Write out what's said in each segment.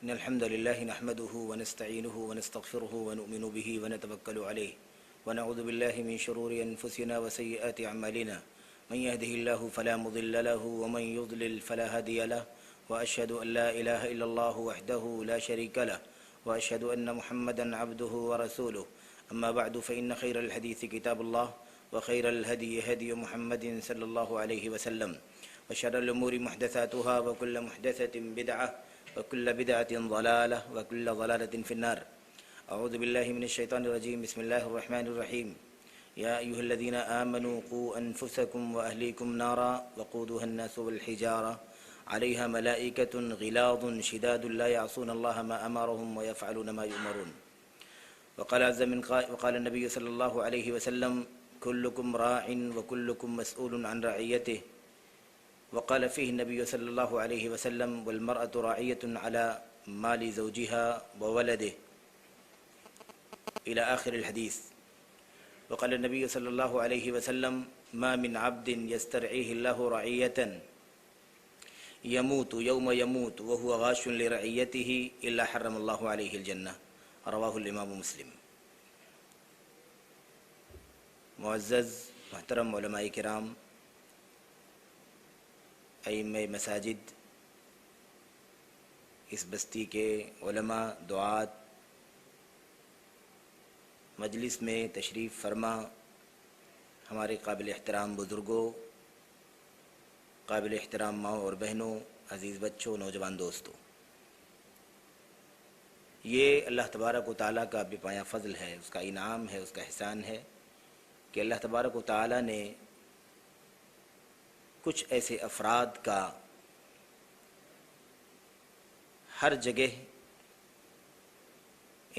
إن الحمد لله نحمده ونستعينه ونستغفره ونؤمن به ونتوكل عليه ونعوذ بالله من شرور أنفسنا وسيئات أعمالنا من يهده الله فلا مضل له ومن يضلل فلا هادي له وأشهد أن لا إله إلا الله وحده لا شريك له وأشهد أن محمدا عبده ورسوله أما بعد فإن خير الحديث كتاب الله وخير الهدي هدي محمد صلى الله عليه وسلم وشر الأمور محدثاتها وكل محدثة بدعة وكل بدعة ضلالة وكل ضلالة في النار. أعوذ بالله من الشيطان الرجيم. بسم الله الرحمن الرحيم. يا أيها الذين آمنوا قوا أنفسكم وأهليكم نارا وقودها الناس والحجارة عليها ملائكة غلاظ شداد لا يعصون الله ما أمرهم ويفعلون ما يؤمرون. وقال عز من قائل وقال النبي صلى الله عليه وسلم كلكم راع وكلكم مسؤول عن رعيته. وقال فيه النبي صلى الله عليه وسلم والمرأة راعية على مال زوجها وولده إلى آخر الحديث. وقال النبي صلى الله عليه وسلم ما من عبد يسترعيه الله رعية يموت يوم يموت وهو غاش لرعيته إلا حرم الله عليه الجنة. رواه الإمام مسلم. معزز محترم علماء کرام، ائمہ مساجد، اس بستی کے علماء، دعات، مجلس میں تشریف فرما ہمارے قابل احترام بزرگوں، قابل احترام ماؤں اور بہنوں، عزیز بچوں، نوجوان دوستوں، یہ اللہ تبارک و تعالیٰ کا بے پایہ فضل ہے، اس کا انعام ہے، اس کا احسان ہے کہ اللہ تبارک و تعالیٰ نے کچھ ایسے افراد کا ہر جگہ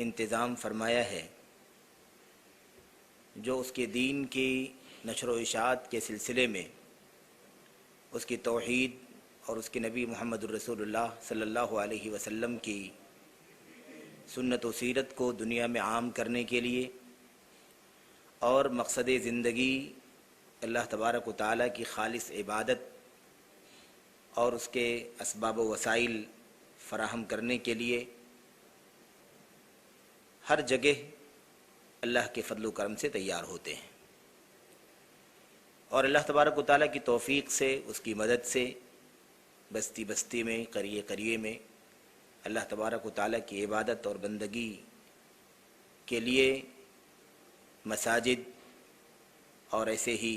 انتظام فرمایا ہے جو اس کے دین کی نشر و اشاعت کے سلسلے میں اس کی توحید اور اس کے نبی محمد الرسول اللہ صلی اللہ علیہ وسلم کی سنت و سیرت کو دنیا میں عام کرنے کے لیے اور مقصد زندگی اللہ تبارک و تعالیٰ کی خالص عبادت اور اس کے اسباب و وسائل فراہم کرنے کے لیے ہر جگہ اللہ کے فضل و کرم سے تیار ہوتے ہیں، اور اللہ تبارک و تعالیٰ کی توفیق سے، اس کی مدد سے بستی بستی میں، قریے قریے میں اللہ تبارک و تعالیٰ کی عبادت اور بندگی کے لیے مساجد اور ایسے ہی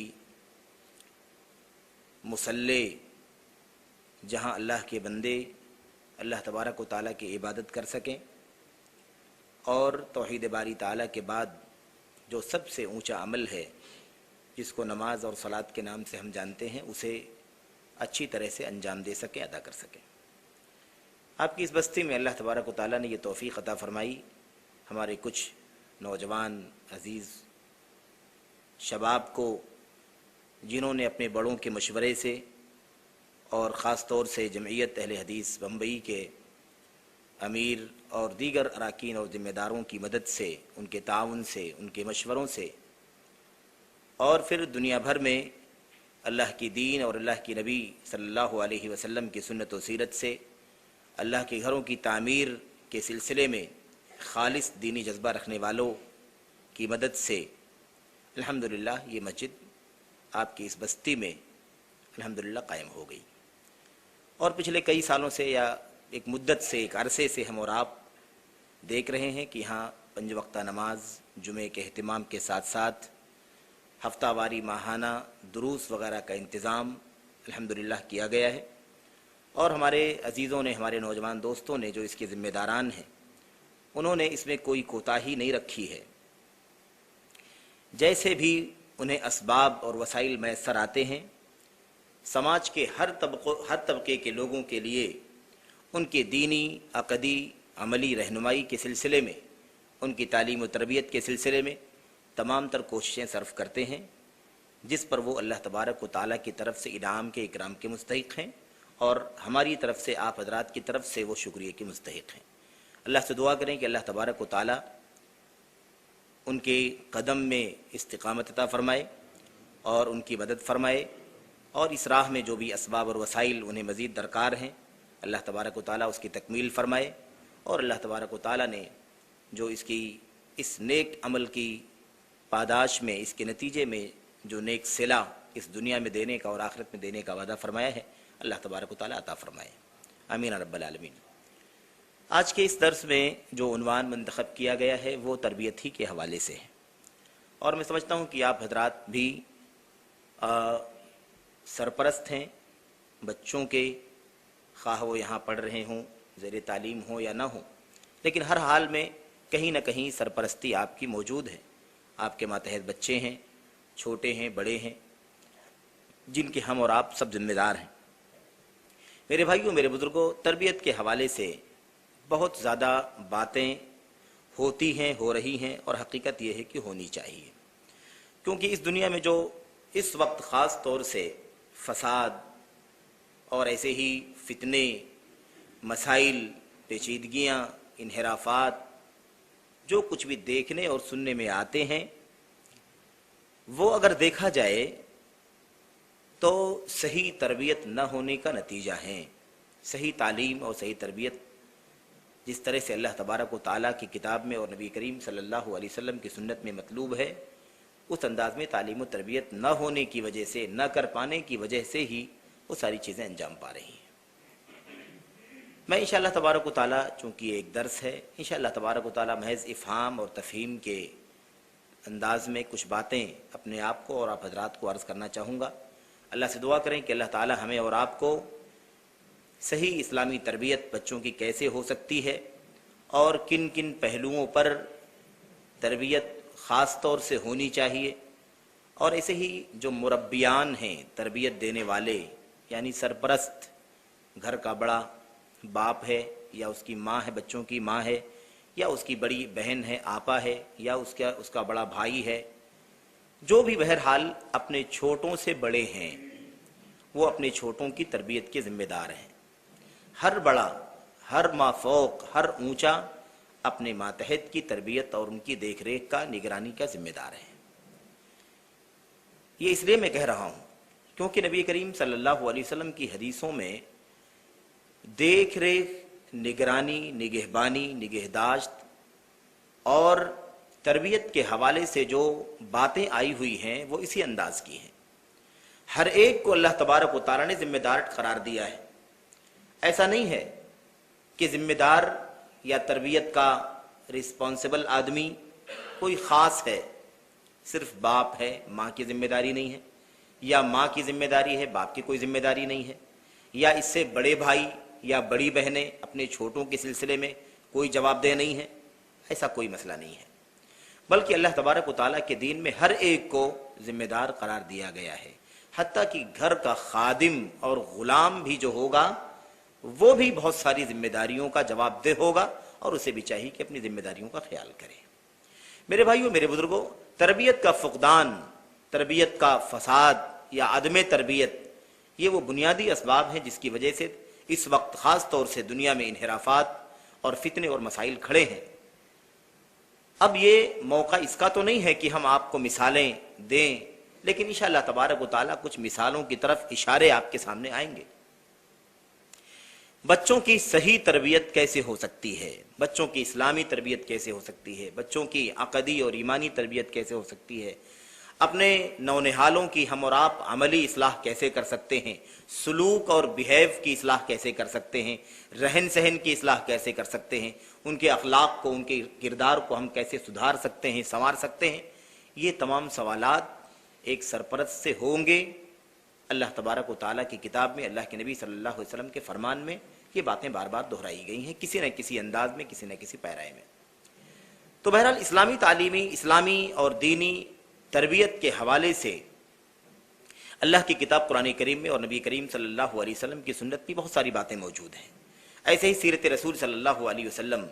مصلے جہاں اللہ کے بندے اللہ تبارک و تعالیٰ کی عبادت کر سکیں، اور توحید باری تعالیٰ کے بعد جو سب سے اونچا عمل ہے جس کو نماز اور صلاۃ کے نام سے ہم جانتے ہیں، اسے اچھی طرح سے انجام دے سکیں، ادا کر سکیں۔ آپ کی اس بستی میں اللہ تبارک و تعالیٰ نے یہ توفیق عطا فرمائی، ہمارے کچھ نوجوان عزیز شباب کو، جنہوں نے اپنے بڑوں کے مشورے سے اور خاص طور سے جمعیت اہل حدیث بمبئی کے امیر اور دیگر اراکین اور ذمہ داروں کی مدد سے، ان کے تعاون سے، ان کے مشوروں سے، اور پھر دنیا بھر میں اللہ کی دین اور اللہ کی نبی صلی اللہ علیہ وسلم کی سنت و سیرت سے اللہ کے گھروں کی تعمیر کے سلسلے میں خالص دینی جذبہ رکھنے والوں کی مدد سے الحمدللہ یہ مسجد آپ کی اس بستی میں الحمدللہ قائم ہو گئی، اور پچھلے کئی سالوں سے یا ایک مدت سے، ایک عرصے سے ہم اور آپ دیکھ رہے ہیں کہ یہاں 5 وقتہ نماز جمعے کے اہتمام کے ساتھ ساتھ ہفتہ واری ماہانہ دروس وغیرہ کا انتظام الحمدللہ کیا گیا ہے، اور ہمارے عزیزوں نے، ہمارے نوجوان دوستوں نے جو اس کے ذمہ داران ہیں، انہوں نے اس میں کوئی کوتاہی نہیں رکھی ہے۔ جیسے بھی انہیں اسباب اور وسائل میسر آتے ہیں، سماج کے ہر طبقے کے لوگوں کے لیے ان کی دینی، عقدی، عملی رہنمائی کے سلسلے میں، ان کی تعلیم و تربیت کے سلسلے میں تمام تر کوششیں صرف کرتے ہیں، جس پر وہ اللہ تبارک و تعالیٰ کی طرف سے انعام کے، اکرام کے مستحق ہیں، اور ہماری طرف سے، آپ حضرات کی طرف سے وہ شکریہ کے مستحق ہیں۔ اللہ سے دعا کریں کہ اللہ تبارک و تعالیٰ ان کے قدم میں استقامت عطا فرمائے اور ان کی مدد فرمائے، اور اس راہ میں جو بھی اسباب اور وسائل انہیں مزید درکار ہیں، اللہ تبارک و تعالیٰ اس کی تکمیل فرمائے، اور اللہ تبارک و تعالیٰ نے جو اس نیک عمل کی پاداش میں، اس کے نتیجے میں جو نیک صلہ اس دنیا میں دینے کا اور آخرت میں دینے کا وعدہ فرمایا ہے، اللہ تبارک و تعالیٰ عطا فرمائے، آمین رب العالمین۔ آج کے اس درس میں جو عنوان منتخب کیا گیا ہے وہ تربیت ہی کے حوالے سے ہے، اور میں سمجھتا ہوں کہ آپ حضرات بھی سرپرست ہیں بچوں کے، خواہ وہ یہاں پڑھ رہے ہوں، زیر تعلیم ہوں یا نہ ہوں، لیکن ہر حال میں کہیں نہ کہیں سرپرستی آپ کی موجود ہے۔ آپ کے ماتحت بچے ہیں، چھوٹے ہیں، بڑے ہیں، جن کے ہم اور آپ سب ذمہ دار ہیں۔ میرے بھائیوں، میرے بزرگوں، تربیت کے حوالے سے بہت زیادہ باتیں ہوتی ہیں، ہو رہی ہیں، اور حقیقت یہ ہے کہ ہونی چاہیے، کیونکہ اس دنیا میں جو اس وقت خاص طور سے فساد اور ایسے ہی فتنے، مسائل، پیچیدگیاں، انحرافات جو کچھ بھی دیکھنے اور سننے میں آتے ہیں، وہ اگر دیکھا جائے تو صحیح تربیت نہ ہونے کا نتیجہ ہے۔ صحیح تعلیم اور صحیح تربیت جس طرح سے اللہ تبارک و تعالیٰ کی کتاب میں اور نبی کریم صلی اللہ علیہ وسلم کی سنت میں مطلوب ہے، اس انداز میں تعلیم و تربیت نہ ہونے کی وجہ سے، نہ کر پانے کی وجہ سے ہی وہ ساری چیزیں انجام پا رہی ہیں۔ میں انشاءاللہ تبارک و تعالیٰ، چونکہ یہ ایک درس ہے، انشاءاللہ تبارک و تعالیٰ محض افہام اور تفہیم کے انداز میں کچھ باتیں اپنے آپ کو اور آپ حضرات کو عرض کرنا چاہوں گا۔ اللہ سے دعا کریں کہ اللہ تعالیٰ ہمیں اور آپ کو صحیح اسلامی تربیت بچوں کی کیسے ہو سکتی ہے اور کن کن پہلوؤں پر تربیت خاص طور سے ہونی چاہیے، اور ایسے ہی جو مربیان ہیں، تربیت دینے والے، یعنی سرپرست، گھر کا بڑا باپ ہے یا اس کی ماں ہے، بچوں کی ماں ہے، یا اس کی بڑی بہن ہے، آپا ہے، یا اس کا بڑا بھائی ہے، جو بھی بہرحال اپنے چھوٹوں سے بڑے ہیں، وہ اپنے چھوٹوں کی تربیت کے ذمہ دار ہیں۔ ہر بڑا، ہر مافوق، ہر اونچا اپنے ماتحت کی تربیت اور ان کی دیکھ ریکھ کا، نگرانی کا ذمہ دار ہے۔ یہ اس لیے میں کہہ رہا ہوں کیونکہ نبی کریم صلی اللہ علیہ وسلم کی حدیثوں میں دیکھ ریکھ، نگرانی، نگہبانی، نگہداشت اور تربیت کے حوالے سے جو باتیں آئی ہوئی ہیں وہ اسی انداز کی ہیں۔ ہر ایک کو اللہ تبارک و تعالیٰ نے ذمہ دار قرار دیا ہے۔ ایسا نہیں ہے کہ ذمہ دار یا تربیت کا رسپانسبل آدمی کوئی خاص ہے، صرف باپ ہے، ماں کی ذمہ داری نہیں ہے، یا ماں کی ذمہ داری ہے، باپ کی کوئی ذمہ داری نہیں ہے، یا اس سے بڑے بھائی یا بڑی بہنیں اپنے چھوٹوں کے سلسلے میں کوئی جواب دہ نہیں ہے۔ ایسا کوئی مسئلہ نہیں ہے، بلکہ اللہ تبارک و تعالیٰ کے دین میں ہر ایک کو ذمہ دار قرار دیا گیا ہے، حتیٰ کہ گھر کا خادم اور غلام بھی جو ہوگا وہ بھی بہت ساری ذمہ داریوں کا جواب دہ ہوگا، اور اسے بھی چاہیے کہ اپنی ذمہ داریوں کا خیال کرے۔ میرے بھائیوں، میرے بزرگوں، تربیت کا فقدان، تربیت کا فساد یا عدم تربیت، یہ وہ بنیادی اسباب ہیں جس کی وجہ سے اس وقت خاص طور سے دنیا میں انحرافات اور فتنے اور مسائل کھڑے ہیں۔ اب یہ موقع اس کا تو نہیں ہے کہ ہم آپ کو مثالیں دیں، لیکن انشاءاللہ تبارک و تعالیٰ کچھ مثالوں کی طرف اشارے آپ کے سامنے آئیں گے۔ بچوں کی صحیح تربیت کیسے ہو سکتی ہے، بچوں کی اسلامی تربیت کیسے ہو سکتی ہے، بچوں کی عقدی اور ایمانی تربیت کیسے ہو سکتی ہے، اپنے نونہالوں کی ہم اور آپ عملی اصلاح کیسے کر سکتے ہیں، سلوک اور بیہیو کی اصلاح کیسے کر سکتے ہیں، رہن سہن کی اصلاح کیسے کر سکتے ہیں، ان کے اخلاق کو، ان کے کردار کو ہم کیسے سدھار سکتے ہیں، سنوار سکتے ہیں، یہ تمام سوالات ایک سرپرست سے ہوں گے۔ اللہ تبارک و تعالیٰ کی کتاب میں، اللہ کے نبی صلی اللہ علیہ وسلم کے فرمان میں یہ باتیں بار بار دہرائی گئی ہیں، کسی نہ کسی انداز میں، کسی نہ کسی پیرائے میں۔ تو بہرحال اسلامی تعلیمی، اسلامی اور دینی تربیت کے حوالے سے اللہ کی کتاب قرآن کریم میں اور نبی کریم صلی اللہ علیہ وسلم کی سنت میں بہت ساری باتیں موجود ہیں۔ ایسے ہی سیرت رسول صلی اللہ علیہ وسلم،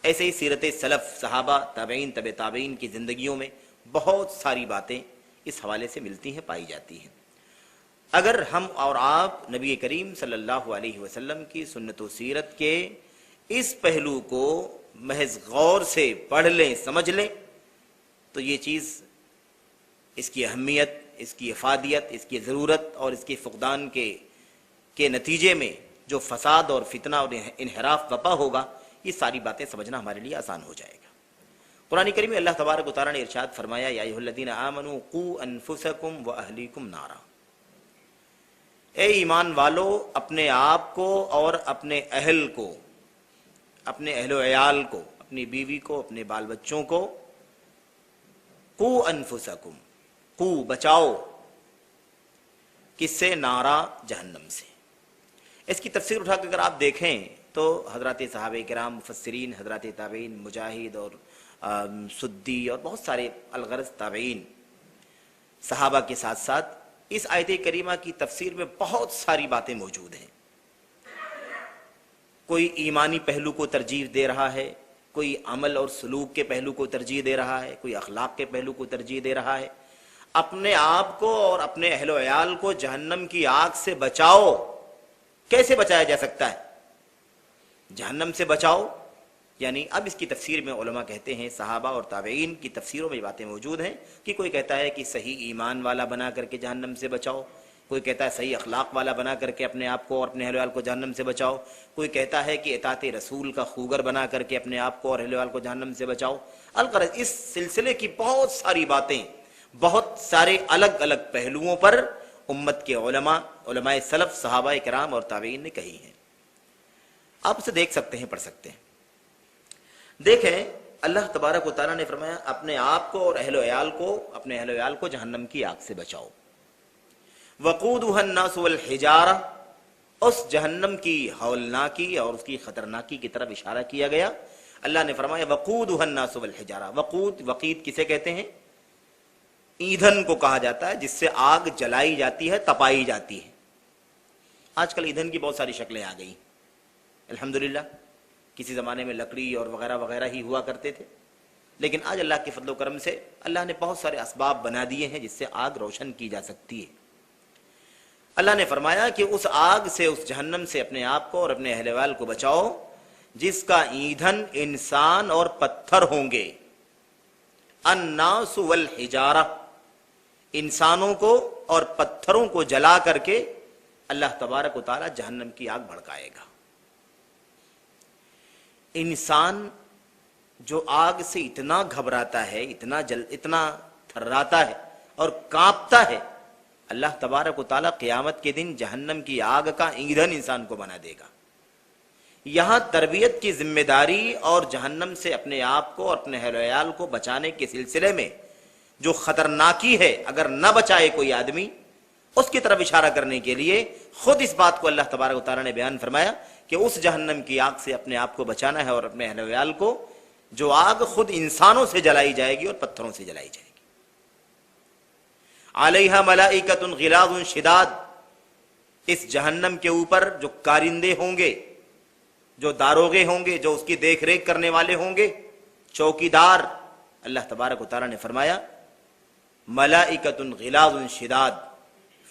ایسے ہی سیرت سلف، صحابہ، تابعین، تبع تابعین کی زندگیوں میں بہت ساری باتیں اس حوالے سے ملتی ہیں، پائی جاتی ہیں۔ اگر ہم اور آپ نبی کریم صلی اللہ علیہ وسلم کی سنت و سیرت کے اس پہلو کو محض غور سے پڑھ لیں، سمجھ لیں، تو یہ چیز، اس کی اہمیت، اس کی افادیت، اس کی ضرورت اور اس کے فقدان کے نتیجے میں جو فساد اور فتنہ اور انحراف بپا ہوگا، یہ ساری باتیں سمجھنا ہمارے لیے آسان ہو جائے گا۔ قرآن کریم میں اللہ تبارک و تعالیٰ نے ارشاد فرمایا یا ایھا الذین آمنوا قوا انفسکم واہلیکم نارا، اے ایمان والو اپنے آپ کو اور اپنے اہل کو، اپنے اہل و عیال کو، اپنی بیوی کو، اپنے بال بچوں کو، قوا انفسکم، قوا بچاؤ، کس سے؟ نارا، جہنم سے۔ اس کی تفسیر اٹھا کے اگر آپ دیکھیں تو حضرات صحابہ کرام، مفسرین، حضرات تابعین، مجاہد اور سدی اور بہت سارے الغرض تابعین صحابہ کے ساتھ ساتھ اس آیت کریمہ کی تفسیر میں بہت ساری باتیں موجود ہیں۔ کوئی ایمانی پہلو کو ترجیح دے رہا ہے، کوئی عمل اور سلوک کے پہلو کو ترجیح دے رہا ہے، کوئی اخلاق کے پہلو کو ترجیح دے رہا ہے۔ اپنے آپ کو اور اپنے اہل و عیال کو جہنم کی آگ سے بچاؤ۔ کیسے بچایا جا سکتا ہے؟ جہنم سے بچاؤ یعنی اب اس کی تفسیر میں علماء کہتے ہیں، صحابہ اور تابعین کی تفسیروں میں یہ باتیں موجود ہیں کہ کوئی کہتا ہے کہ صحیح ایمان والا بنا کر کے جہنم سے بچاؤ، کوئی کہتا ہے صحیح اخلاق والا بنا کر کے اپنے آپ کو اور اپنے اہل ویال کو جہنم سے بچاؤ، کوئی کہتا ہے کہ اطاعت رسول کا خوگر بنا کر کے اپنے آپ کو اور اہل ویال کو جہنم سے بچاؤ۔ الغرض اس سلسلے کی بہت ساری باتیں بہت سارے الگ الگ پہلوؤں پر امت کے علماء سلف، صحابہ کرام اور تابعین نے کہی ہیں۔ آپ اسے دیکھ سکتے ہیں، پڑھ سکتے ہیں۔ دیکھیں اللہ تبارک و تعالیٰ نے فرمایا اپنے آپ کو اور اہل و عیال کو، اپنے اہل و عیال کو جہنم کی آگ سے بچاؤ۔ وقودها الناس والحجارہ، اس جہنم کی ہولناکی اور اس کی خطرناکی کی طرف اشارہ کیا گیا۔ اللہ نے فرمایا وقودها الناس والحجارہ۔ وقود کسے کہتے ہیں؟ ایندھن کو کہا جاتا ہے جس سے آگ جلائی جاتی ہے، تپائی جاتی ہے۔ آج کل ایندھن کی بہت ساری شکلیں آ گئی الحمدللہ، کسی زمانے میں لکڑی اور وغیرہ وغیرہ ہی ہوا کرتے تھے، لیکن آج اللہ کے فضل و کرم سے اللہ نے بہت سارے اسباب بنا دیے ہیں جس سے آگ روشن کی جا سکتی ہے۔ اللہ نے فرمایا کہ اس آگ سے، اس جہنم سے اپنے آپ کو اور اپنے اہل ویال کو بچاؤ جس کا ایندھن انسان اور پتھر ہوں گے۔ الناس والحجارہ، انسانوں کو اور پتھروں کو جلا کر کے اللہ تبارک و تعالی جہنم کی آگ بھڑکائے گا۔ انسان جو آگ سے اتنا گھبراتا ہے، اتنا تھراتا ہے اور کانپتا ہے، اللہ تبارک و تعالیٰ قیامت کے دن جہنم کی آگ کا ایندھن انسان کو بنا دے گا۔ یہاں تربیت کی ذمہ داری اور جہنم سے اپنے آپ کو اور اپنے اہل و عیال کو بچانے کے سلسلے میں جو خطرناکی ہے، اگر نہ بچائے کوئی آدمی، اس کی طرف اشارہ کرنے کے لیے خود اس بات کو اللہ تبارک و تعالیٰ نے بیان فرمایا کہ اس جہنم کی آگ سے اپنے آپ کو بچانا ہے اور اپنے اہل و عیال کو، جو آگ خود انسانوں سے جلائی جائے گی اور پتھروں سے جلائی جائے گی۔ علیہا ملائکۃ غلاظ شداد، اس جہنم کے اوپر جو کارندے ہوں گے، جو داروغے ہوں گے، جو اس کی دیکھ ریکھ کرنے والے ہوں گے، چوکیدار، اللہ تبارک و تعالیٰ نے فرمایا ملائکۃ غلاظ شداد،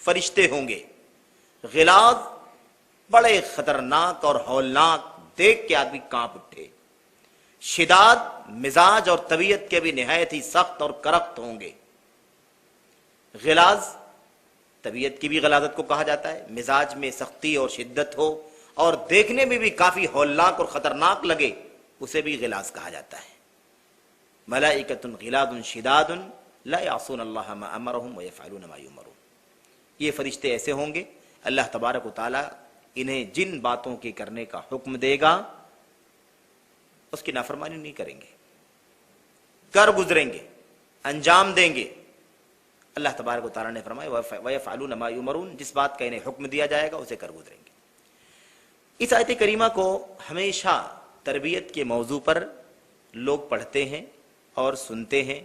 فرشتے ہوں گے۔ غلاظ بڑے خطرناک اور ہولناک، دیکھ کے آدمی کانپ اٹھے۔ شداد مزاج اور طبیعت کے بھی نہایت ہی سخت اور کرخت ہوں گے۔ غلاظ طبیعت کی بھی غلاظت کو کہا جاتا ہے، مزاج میں سختی اور شدت ہو اور دیکھنے میں بھی کافی ہولناک اور خطرناک لگے، اسے بھی غلاظ کہا جاتا ہے۔ ملائکۃ غلاظ شداد لا یعصون اللہ ما امرهم ویفعلون ما یؤمرون، یہ فرشتے ایسے ہوں گے اللہ تبارک و تعالی انہیں جن باتوں کے کرنے کا حکم دے گا اس کی نافرمانی نہیں کریں گے، کر گزریں گے، انجام دیں گے۔ اللہ تبارک و تعالیٰ نے فرمایا وَيَفْعَلُونَ مَا يُؤْمَرُونَ، جس بات کا انہیں حکم دیا جائے گا اسے کر گزریں گے۔ اس آیت کریمہ کو ہمیشہ تربیت کے موضوع پر لوگ پڑھتے ہیں اور سنتے ہیں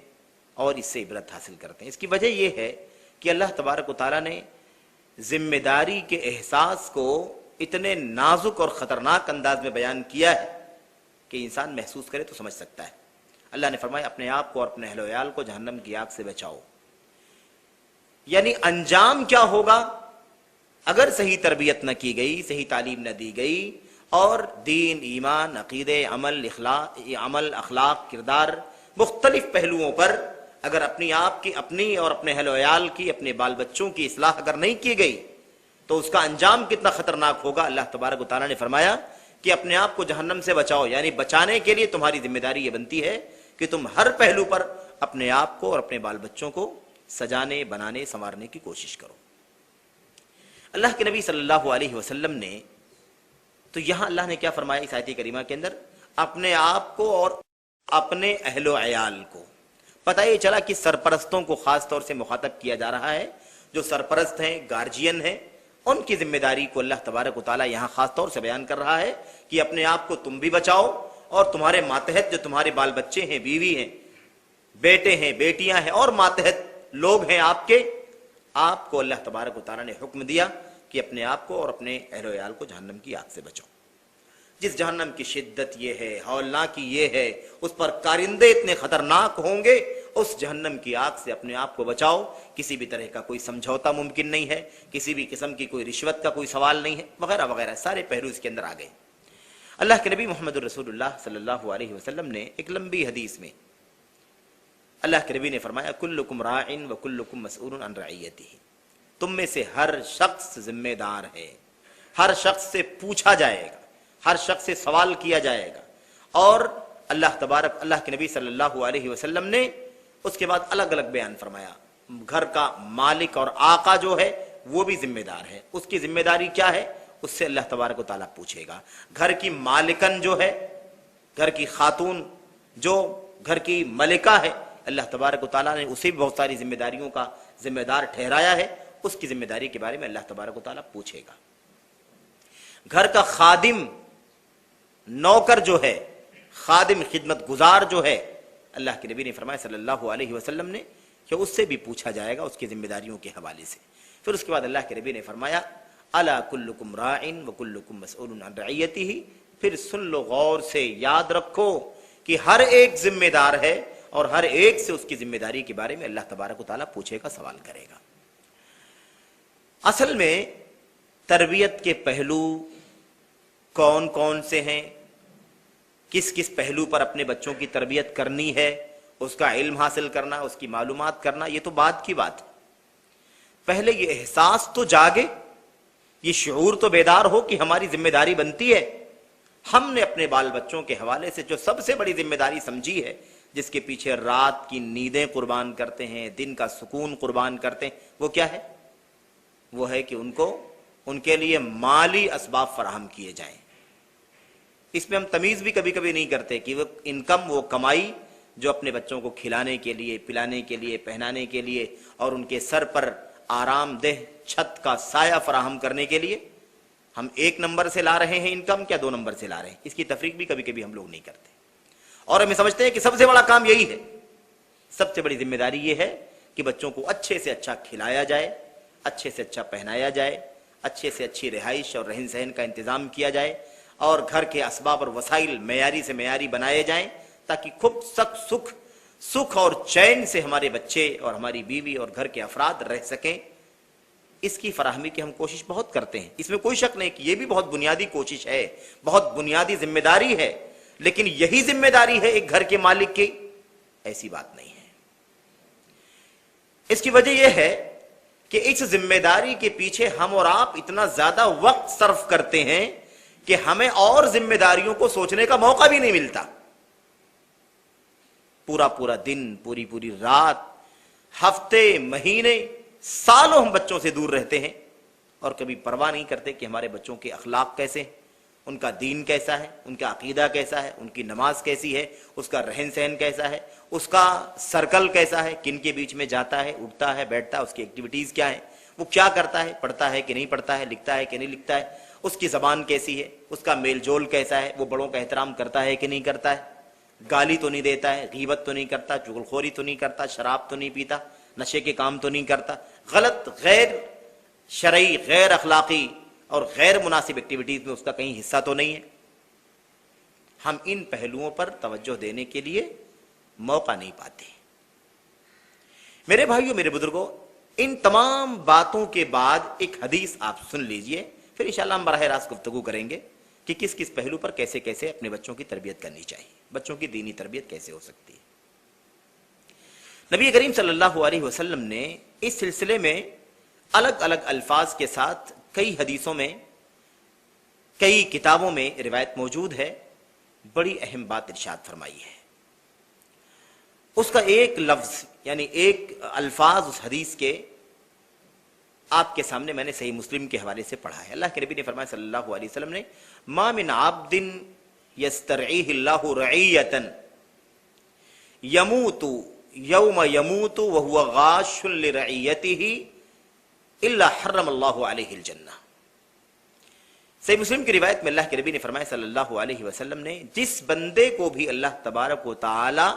اور اس سے عبرت حاصل کرتے ہیں۔ اس کی وجہ یہ ہے کہ اللہ تبارک و تعالیٰ نے ذمہ داری کے احساس کو اتنے نازک اور خطرناک انداز میں بیان کیا ہے کہ انسان محسوس کرے تو سمجھ سکتا ہے۔ اللہ نے فرمایا اپنے آپ کو اور اپنے اہل و عیال کو جہنم کی آگ سے بچاؤ، یعنی انجام کیا ہوگا اگر صحیح تربیت نہ کی گئی، صحیح تعلیم نہ دی گئی اور دین، ایمان، عقیدے، عمل، اخلاق، کردار، مختلف پہلوؤں پر اگر اپنی اور اپنے اہل و عیال کی، اپنے بال بچوں کی اصلاح اگر نہیں کی گئی تو اس کا انجام کتنا خطرناک ہوگا۔ اللہ تبارک و تعالیٰ نے فرمایا کہ اپنے آپ کو جہنم سے بچاؤ، یعنی بچانے کے لیے تمہاری ذمہ داری یہ بنتی ہے کہ تم ہر پہلو پر اپنے آپ کو اور اپنے بال بچوں کو سجانے، بنانے، سنوارنے کی کوشش کرو۔ اللہ کے نبی صلی اللہ علیہ وسلم نے تو یہاں اللہ نے کیا فرمایا اس آیت کریمہ کے اندر؟ اپنے آپ کو اور اپنے اہل و عیال کو۔ پتہ یہ چلا کہ سرپرستوں کو خاص طور سے مخاطب کیا جا رہا ہے، جو سرپرست ہیں، گارجین ہیں، ان کی ذمہ داری کو اللہ تبارک و تعالیٰ یہاں خاص طور سے بیان کر رہا ہے کہ اپنے آپ کو تم بھی بچاؤ، اور تمہارے ماتحت جو تمہارے بال بچے ہیں، بیوی ہیں، بیٹے ہیں، بیٹیاں ہیں، اور ماتحت لوگ ہیں آپ کے، آپ کو اللہ تبارک و تعالیٰ نے حکم دیا کہ اپنے آپ کو اور اپنے اہل و عیال کو جہنم کی آگ سے بچاؤ۔ جس جہنم کی شدت یہ ہے، ہولناکی یہ ہے، اس پر کارندے اتنے خطرناک ہوں گے، اس جہنم کی آگ سے اپنے آپ کو بچاؤ۔ کسی بھی طرح کا کوئی سمجھوتا ممکن نہیں ہے، کسی بھی قسم کی کوئی رشوت کا کوئی سوال نہیں ہے، وغیرہ وغیرہ سارے پہلو اس کے اندر آ گئے۔ اللہ کے نبی محمد الرسول اللہ صلی اللہ علیہ وسلم نے ایک لمبی حدیث میں اللہ کے نبی نے فرمایا کلکم راعٍ وکلکم مسئول عن رعیتہ، تم میں سے ہر شخص ذمہ دار ہے، ہر شخص سے پوچھا جائے گا، ہر شخص سے سوال کیا جائے گا۔ اور اللہ کے نبی صلی اللہ علیہ وسلم نے اس کے بعد الگ الگ بیان فرمایا۔ گھر کا مالک اور آقا جو ہے وہ بھی ذمہ دار ہے، اس کی ذمہ داری کیا ہے، اس سے اللہ تبارک و تعالیٰ پوچھے گا۔ گھر کی مالکن جو ہے، گھر کی خاتون جو گھر کی ملکہ ہے، اللہ تبارک و تعالیٰ نے اسے بھی بہت ساری ذمہ داریوں کا ذمہ دار ٹھہرایا ہے، اس کی ذمہ داری کے بارے میں اللہ تبارک و تعالیٰ پوچھے گا۔ گھر کا خادم، نوکر جو ہے، خادم خدمت گزار جو ہے، اللہ کے نبی نے فرمایا صلی اللہ علیہ وسلم نے کہ اس سے بھی پوچھا جائے گا اس کی ذمہ داریوں کے حوالے سے۔ پھر اس کے بعد اللہ کے نبی نے فرمایا الا کلکم راعٍ وکلکم مسئول عن رعیتہ، پھر سن لو غور سے، یاد رکھو کہ ہر ایک ذمہ دار ہے اور ہر ایک سے اس کی ذمہ داری کے بارے میں اللہ تبارک و تعالیٰ پوچھے گا، سوال کرے گا۔ اصل میں تربیت کے پہلو کون کون سے ہیں، کس کس پہلو پر اپنے بچوں کی تربیت کرنی ہے، اس کا علم حاصل کرنا، اس کی معلومات کرنا، یہ تو بعد کی بات ہے۔ پہلے یہ احساس تو جاگے، یہ شعور تو بیدار ہو کہ ہماری ذمہ داری بنتی ہے۔ ہم نے اپنے بال بچوں کے حوالے سے جو سب سے بڑی ذمہ داری سمجھی ہے، جس کے پیچھے رات کی نیندیں قربان کرتے ہیں، دن کا سکون قربان کرتے ہیں، وہ کیا ہے؟ وہ ہے کہ ان کے لیے مالی اسباب فراہم کیے جائیں۔ اس میں ہم تمیز بھی کبھی کبھی نہیں کرتے کہ وہ انکم، وہ کمائی جو اپنے بچوں کو کھلانے کے لیے، پلانے کے لیے، پہنانے کے لیے اور ان کے سر پر آرام دہ چھت کا سایہ فراہم کرنے کے لیے، ہم 1 نمبر سے لا رہے ہیں انکم کیا 2 نمبر سے لا رہے ہیں، اس کی تفریق بھی کبھی کبھی ہم لوگ نہیں کرتے، اور ہمیں سمجھتے ہیں کہ سب سے بڑا کام یہی ہے۔ سب سے بڑی ذمہ داری یہ ہے کہ بچوں کو اچھے سے اچھا کھلایا جائے، اچھے سے اچھا پہنایا جائے، اچھے سے اچھی رہائش اور رہن سہن کا انتظام کیا جائے، اور گھر کے اسباب اور وسائل معیاری سے معیاری بنائے جائیں، تاکہ خوب سکھ اور چین سے ہمارے بچے اور ہماری بیوی اور گھر کے افراد رہ سکیں۔ اس کی فراہمی کی ہم کوشش بہت کرتے ہیں، اس میں کوئی شک نہیں کہ یہ بھی بہت بنیادی کوشش ہے، بہت بنیادی ذمہ داری ہے، لیکن یہی ذمہ داری ہے ایک گھر کے مالک کی؟ ایسی بات نہیں ہے۔ اس کی وجہ یہ ہے کہ اس ذمہ داری کے پیچھے ہم اور آپ اتنا زیادہ وقت صرف کرتے ہیں کہ ہمیں اور ذمہ داریوں کو سوچنے کا موقع بھی نہیں ملتا۔ پورا دن، پوری رات، ہفتے، مہینے، سالوں ہم بچوں سے دور رہتے ہیں اور کبھی پرواہ نہیں کرتے کہ ہمارے بچوں کے اخلاق کیسے ہیں، ان کا دین کیسا ہے، ان کا عقیدہ کیسا ہے، ان کی نماز کیسی ہے، اس کا رہن سہن کیسا ہے، اس کا سرکل کیسا ہے، کن کے بیچ میں جاتا ہے، اٹھتا ہے، بیٹھتا ہے، اس کی ایکٹیویٹیز کیا ہیں، وہ کیا کرتا ہے، پڑھتا ہے کہ نہیں پڑھتا ہے، لکھتا ہے کہ نہیں لکھتا ہے، اس کی زبان کیسی ہے، اس کا میل جول کیسا ہے، وہ بڑوں کا احترام کرتا ہے کہ نہیں کرتا ہے، گالی تو نہیں دیتا ہے، غیبت تو نہیں کرتا، چغلخوری تو نہیں کرتا، شراب تو نہیں پیتا، نشے کے کام تو نہیں کرتا، غلط، غیر شرعی، غیر اخلاقی اور غیر مناسب ایکٹیویٹیز میں اس کا کہیں حصہ تو نہیں ہے۔ ہم ان پہلوؤں پر توجہ دینے کے لیے موقع نہیں پاتے۔ میرے بھائیوں، میرے بزرگوں، ان تمام باتوں کے بعد ایک حدیث آپ سن لیجئے، پھر انشاءاللہ ہم براہ راست گفتگو کریں گے کہ کس کس پہلو پر کیسے کیسے اپنے بچوں کی تربیت کرنی چاہیے، بچوں کی دینی تربیت کیسے ہو سکتی ہے۔ نبی کریم صلی اللہ علیہ وسلم نے اس سلسلے میں الگ الگ الفاظ کے ساتھ کئی حدیثوں میں کئی کتابوں میں روایت موجود ہے، بڑی اہم بات ارشاد فرمائی ہے. اس کا ایک لفظ یعنی ایک الفاظ اس حدیث کے آپ کے سامنے میں نے صحیح مسلم کے حوالے سے پڑھا ہے. اللہ کے نبی نے فرمایا صلی اللہ علیہ وسلم نے، ما من عبد یسترعیہ اللہ رعیۃ یموت یوم یموت وہو غاش لرعیتہ الا حرم اللہ علیہ الجنہ. صحیح مسلم کی روایت میں اللہ کے نبی نے فرمایا صلی اللہ علیہ وسلم نے، جس بندے کو بھی اللہ تبارک و تعالی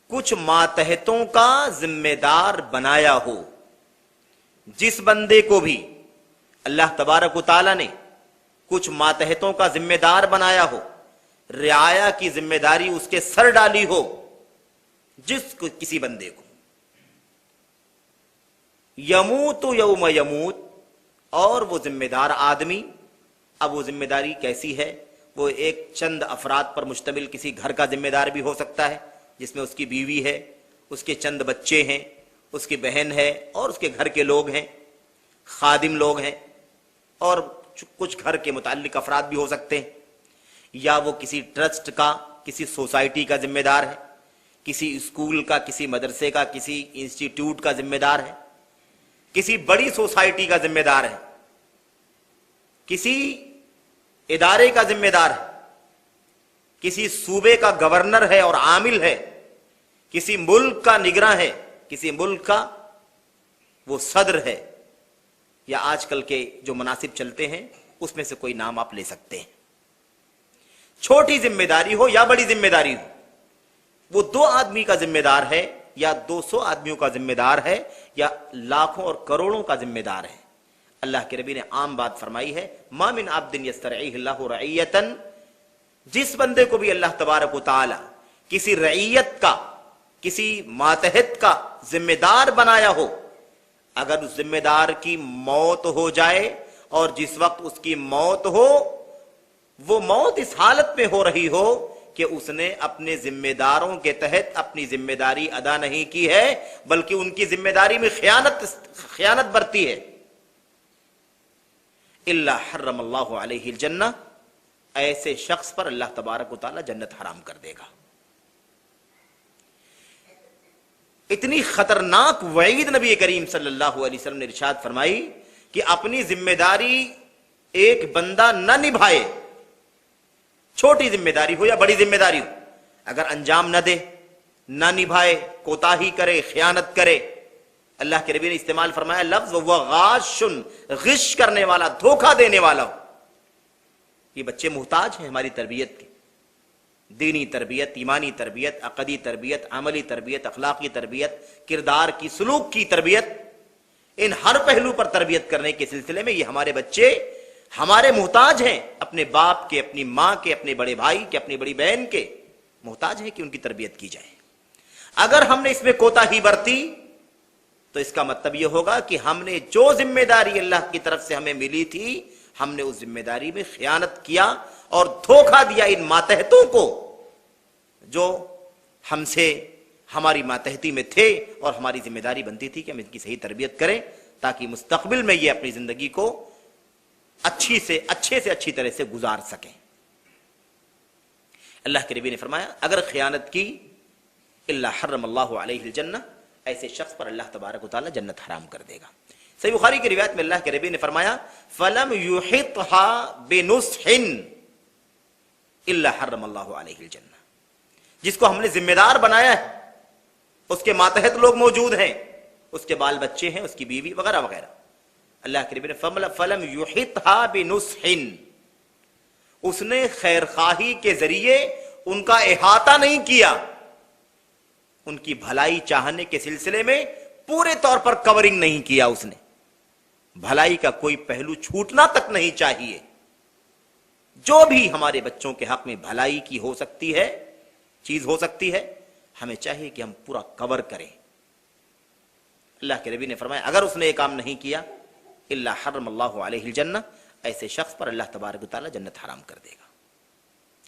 کچھ ماتحتوں کا ذمہ دار بنایا ہو، جس بندے کو بھی اللہ تبارک و تعالی نے کچھ ماتحتوں کا ذمہ دار بنایا ہو، رعایا کی ذمہ داری اس کے سر ڈالی ہو، جس کو کسی بندے کو، یموت یوم یموت، اور وہ ذمہ دار آدمی، اب وہ ذمہ داری کیسی ہے؟ وہ ایک چند افراد پر مشتمل کسی گھر کا ذمہ دار بھی ہو سکتا ہے، جس میں اس کی بیوی ہے، اس کے چند بچے ہیں، اس کی بہن ہے، اور اس کے گھر کے لوگ ہیں، خادم لوگ ہیں، اور کچھ گھر کے متعلق افراد بھی ہو سکتے ہیں. یا وہ کسی ٹرسٹ کا، کسی سوسائٹی کا ذمہ دار ہے، کسی اسکول کا، کسی مدرسے کا، کسی انسٹیٹیوٹ کا ذمہ دار ہے، کسی بڑی سوسائٹی کا ذمہ دار ہے، کسی ادارے کا ذمہ دار ہے، کسی صوبے کا گورنر ہے اور عامل ہے، کسی ملک کا نگراں ہے، کسی ملک کا وہ صدر ہے، یا آج کل کے جو مناصب چلتے ہیں اس میں سے کوئی نام آپ لے سکتے ہیں. چھوٹی ذمہ داری ہو یا بڑی ذمہ داری ہو، وہ 2 آدمی کا ذمہ دار ہے یا 200 آدمیوں کا ذمہ دار ہے یا لاکھوں اور کروڑوں کا ذمہ دار ہے. اللہ کے نبی نے عام بات فرمائی ہے، ما من عبد یسترعیہ اللہ رعیۃ، جس بندے کو بھی اللہ تبارک و تعالی کسی رعیت کا، کسی ماتحت کا ذمہ دار بنایا ہو، اگر اس ذمہ دار کی موت ہو جائے، اور جس وقت اس کی موت ہو وہ موت اس حالت میں ہو رہی ہو کہ اس نے اپنے ذمہ داروں کے تحت اپنی ذمہ داری ادا نہیں کی ہے، بلکہ ان کی ذمہ داری میں خیانت برتی ہے، الا حرم اللہ علیہ الجنہ، ایسے شخص پر اللہ تبارک و تعالی جنت حرام کر دے گا. اتنی خطرناک وعید نبی کریم صلی اللہ علیہ وسلم نے ارشاد فرمائی کہ اپنی ذمہ داری ایک بندہ نہ نبھائے، چھوٹی ذمہ داری ہو یا بڑی ذمہ داری ہو، اگر انجام نہ دے، نہ نبھائے، کوتاہی کرے، خیانت کرے، اللہ کے نبی نے استعمال فرمایا لفظ وہ غاش، غش کرنے والا، دھوکہ دینے والا ہو. یہ بچے محتاج ہیں ہماری تربیت کے، دینی تربیت، ایمانی تربیت، عقدی تربیت، عملی تربیت، اخلاقی تربیت، کردار کی، سلوک کی تربیت، ان ہر پہلو پر تربیت کرنے کے سلسلے میں یہ ہمارے بچے ہمارے محتاج ہیں، اپنے باپ کے، اپنی ماں کے، اپنے بڑے بھائی کے، اپنی بڑی بہن کے محتاج ہیں کہ ان کی تربیت کی جائے. اگر ہم نے اس میں کوتاہی برتی تو اس کا مطلب یہ ہوگا کہ ہم نے جو ذمہ داری اللہ کی طرف سے ہمیں ملی تھی، ہم نے اس ذمہ داری میں خیانت کیا اور دھوکہ دیا ان ماتحتوں کو جو ہم سے ہماری ماتحتی میں تھے، اور ہماری ذمہ داری بنتی تھی کہ ہم ان کی صحیح تربیت کریں تاکہ مستقبل میں یہ اپنی زندگی کو اچھے سے اچھی طرح سے گزار سکیں. اللہ کے نبی نے فرمایا اگر خیانت کی، الا حرم اللہ علیہ الجنہ، ایسے شخص پر اللہ تبارک و تعالی جنت حرام کر دے گا. صحیح بخاری کی روایت میں اللہ کے نبی نے فرمایا فلم یحطها بنصح الا حرم اللہ علیہ الجنہ، جس کو ہم نے ذمہ دار بنایا ہے، اس کے ماتحت لوگ موجود ہیں، اس کے بال بچے ہیں، اس کی بیوی وغیرہ وغیرہ، اللہ کے نبی نے فلم یحطها بنصح، اس نے خیر خواہی کے ذریعے ان کا احاطہ نہیں کیا، ان کی بھلائی چاہنے کے سلسلے میں پورے طور پر کورنگ نہیں کیا، اس نے بھلائی کا کوئی پہلو چھوٹنا تک نہیں چاہیے. جو بھی ہمارے بچوں کے حق میں بھلائی کی ہو سکتی ہے، چیز ہو سکتی ہے، ہمیں چاہیے کہ ہم پورا کور کریں. اللہ کے نبی نے فرمایا اگر اس نے یہ کام نہیں کیا، الا حرم اللہ علیہ الجنہ، ایسے شخص پر اللہ تبارک و تعالی جنت حرام کر دے گا.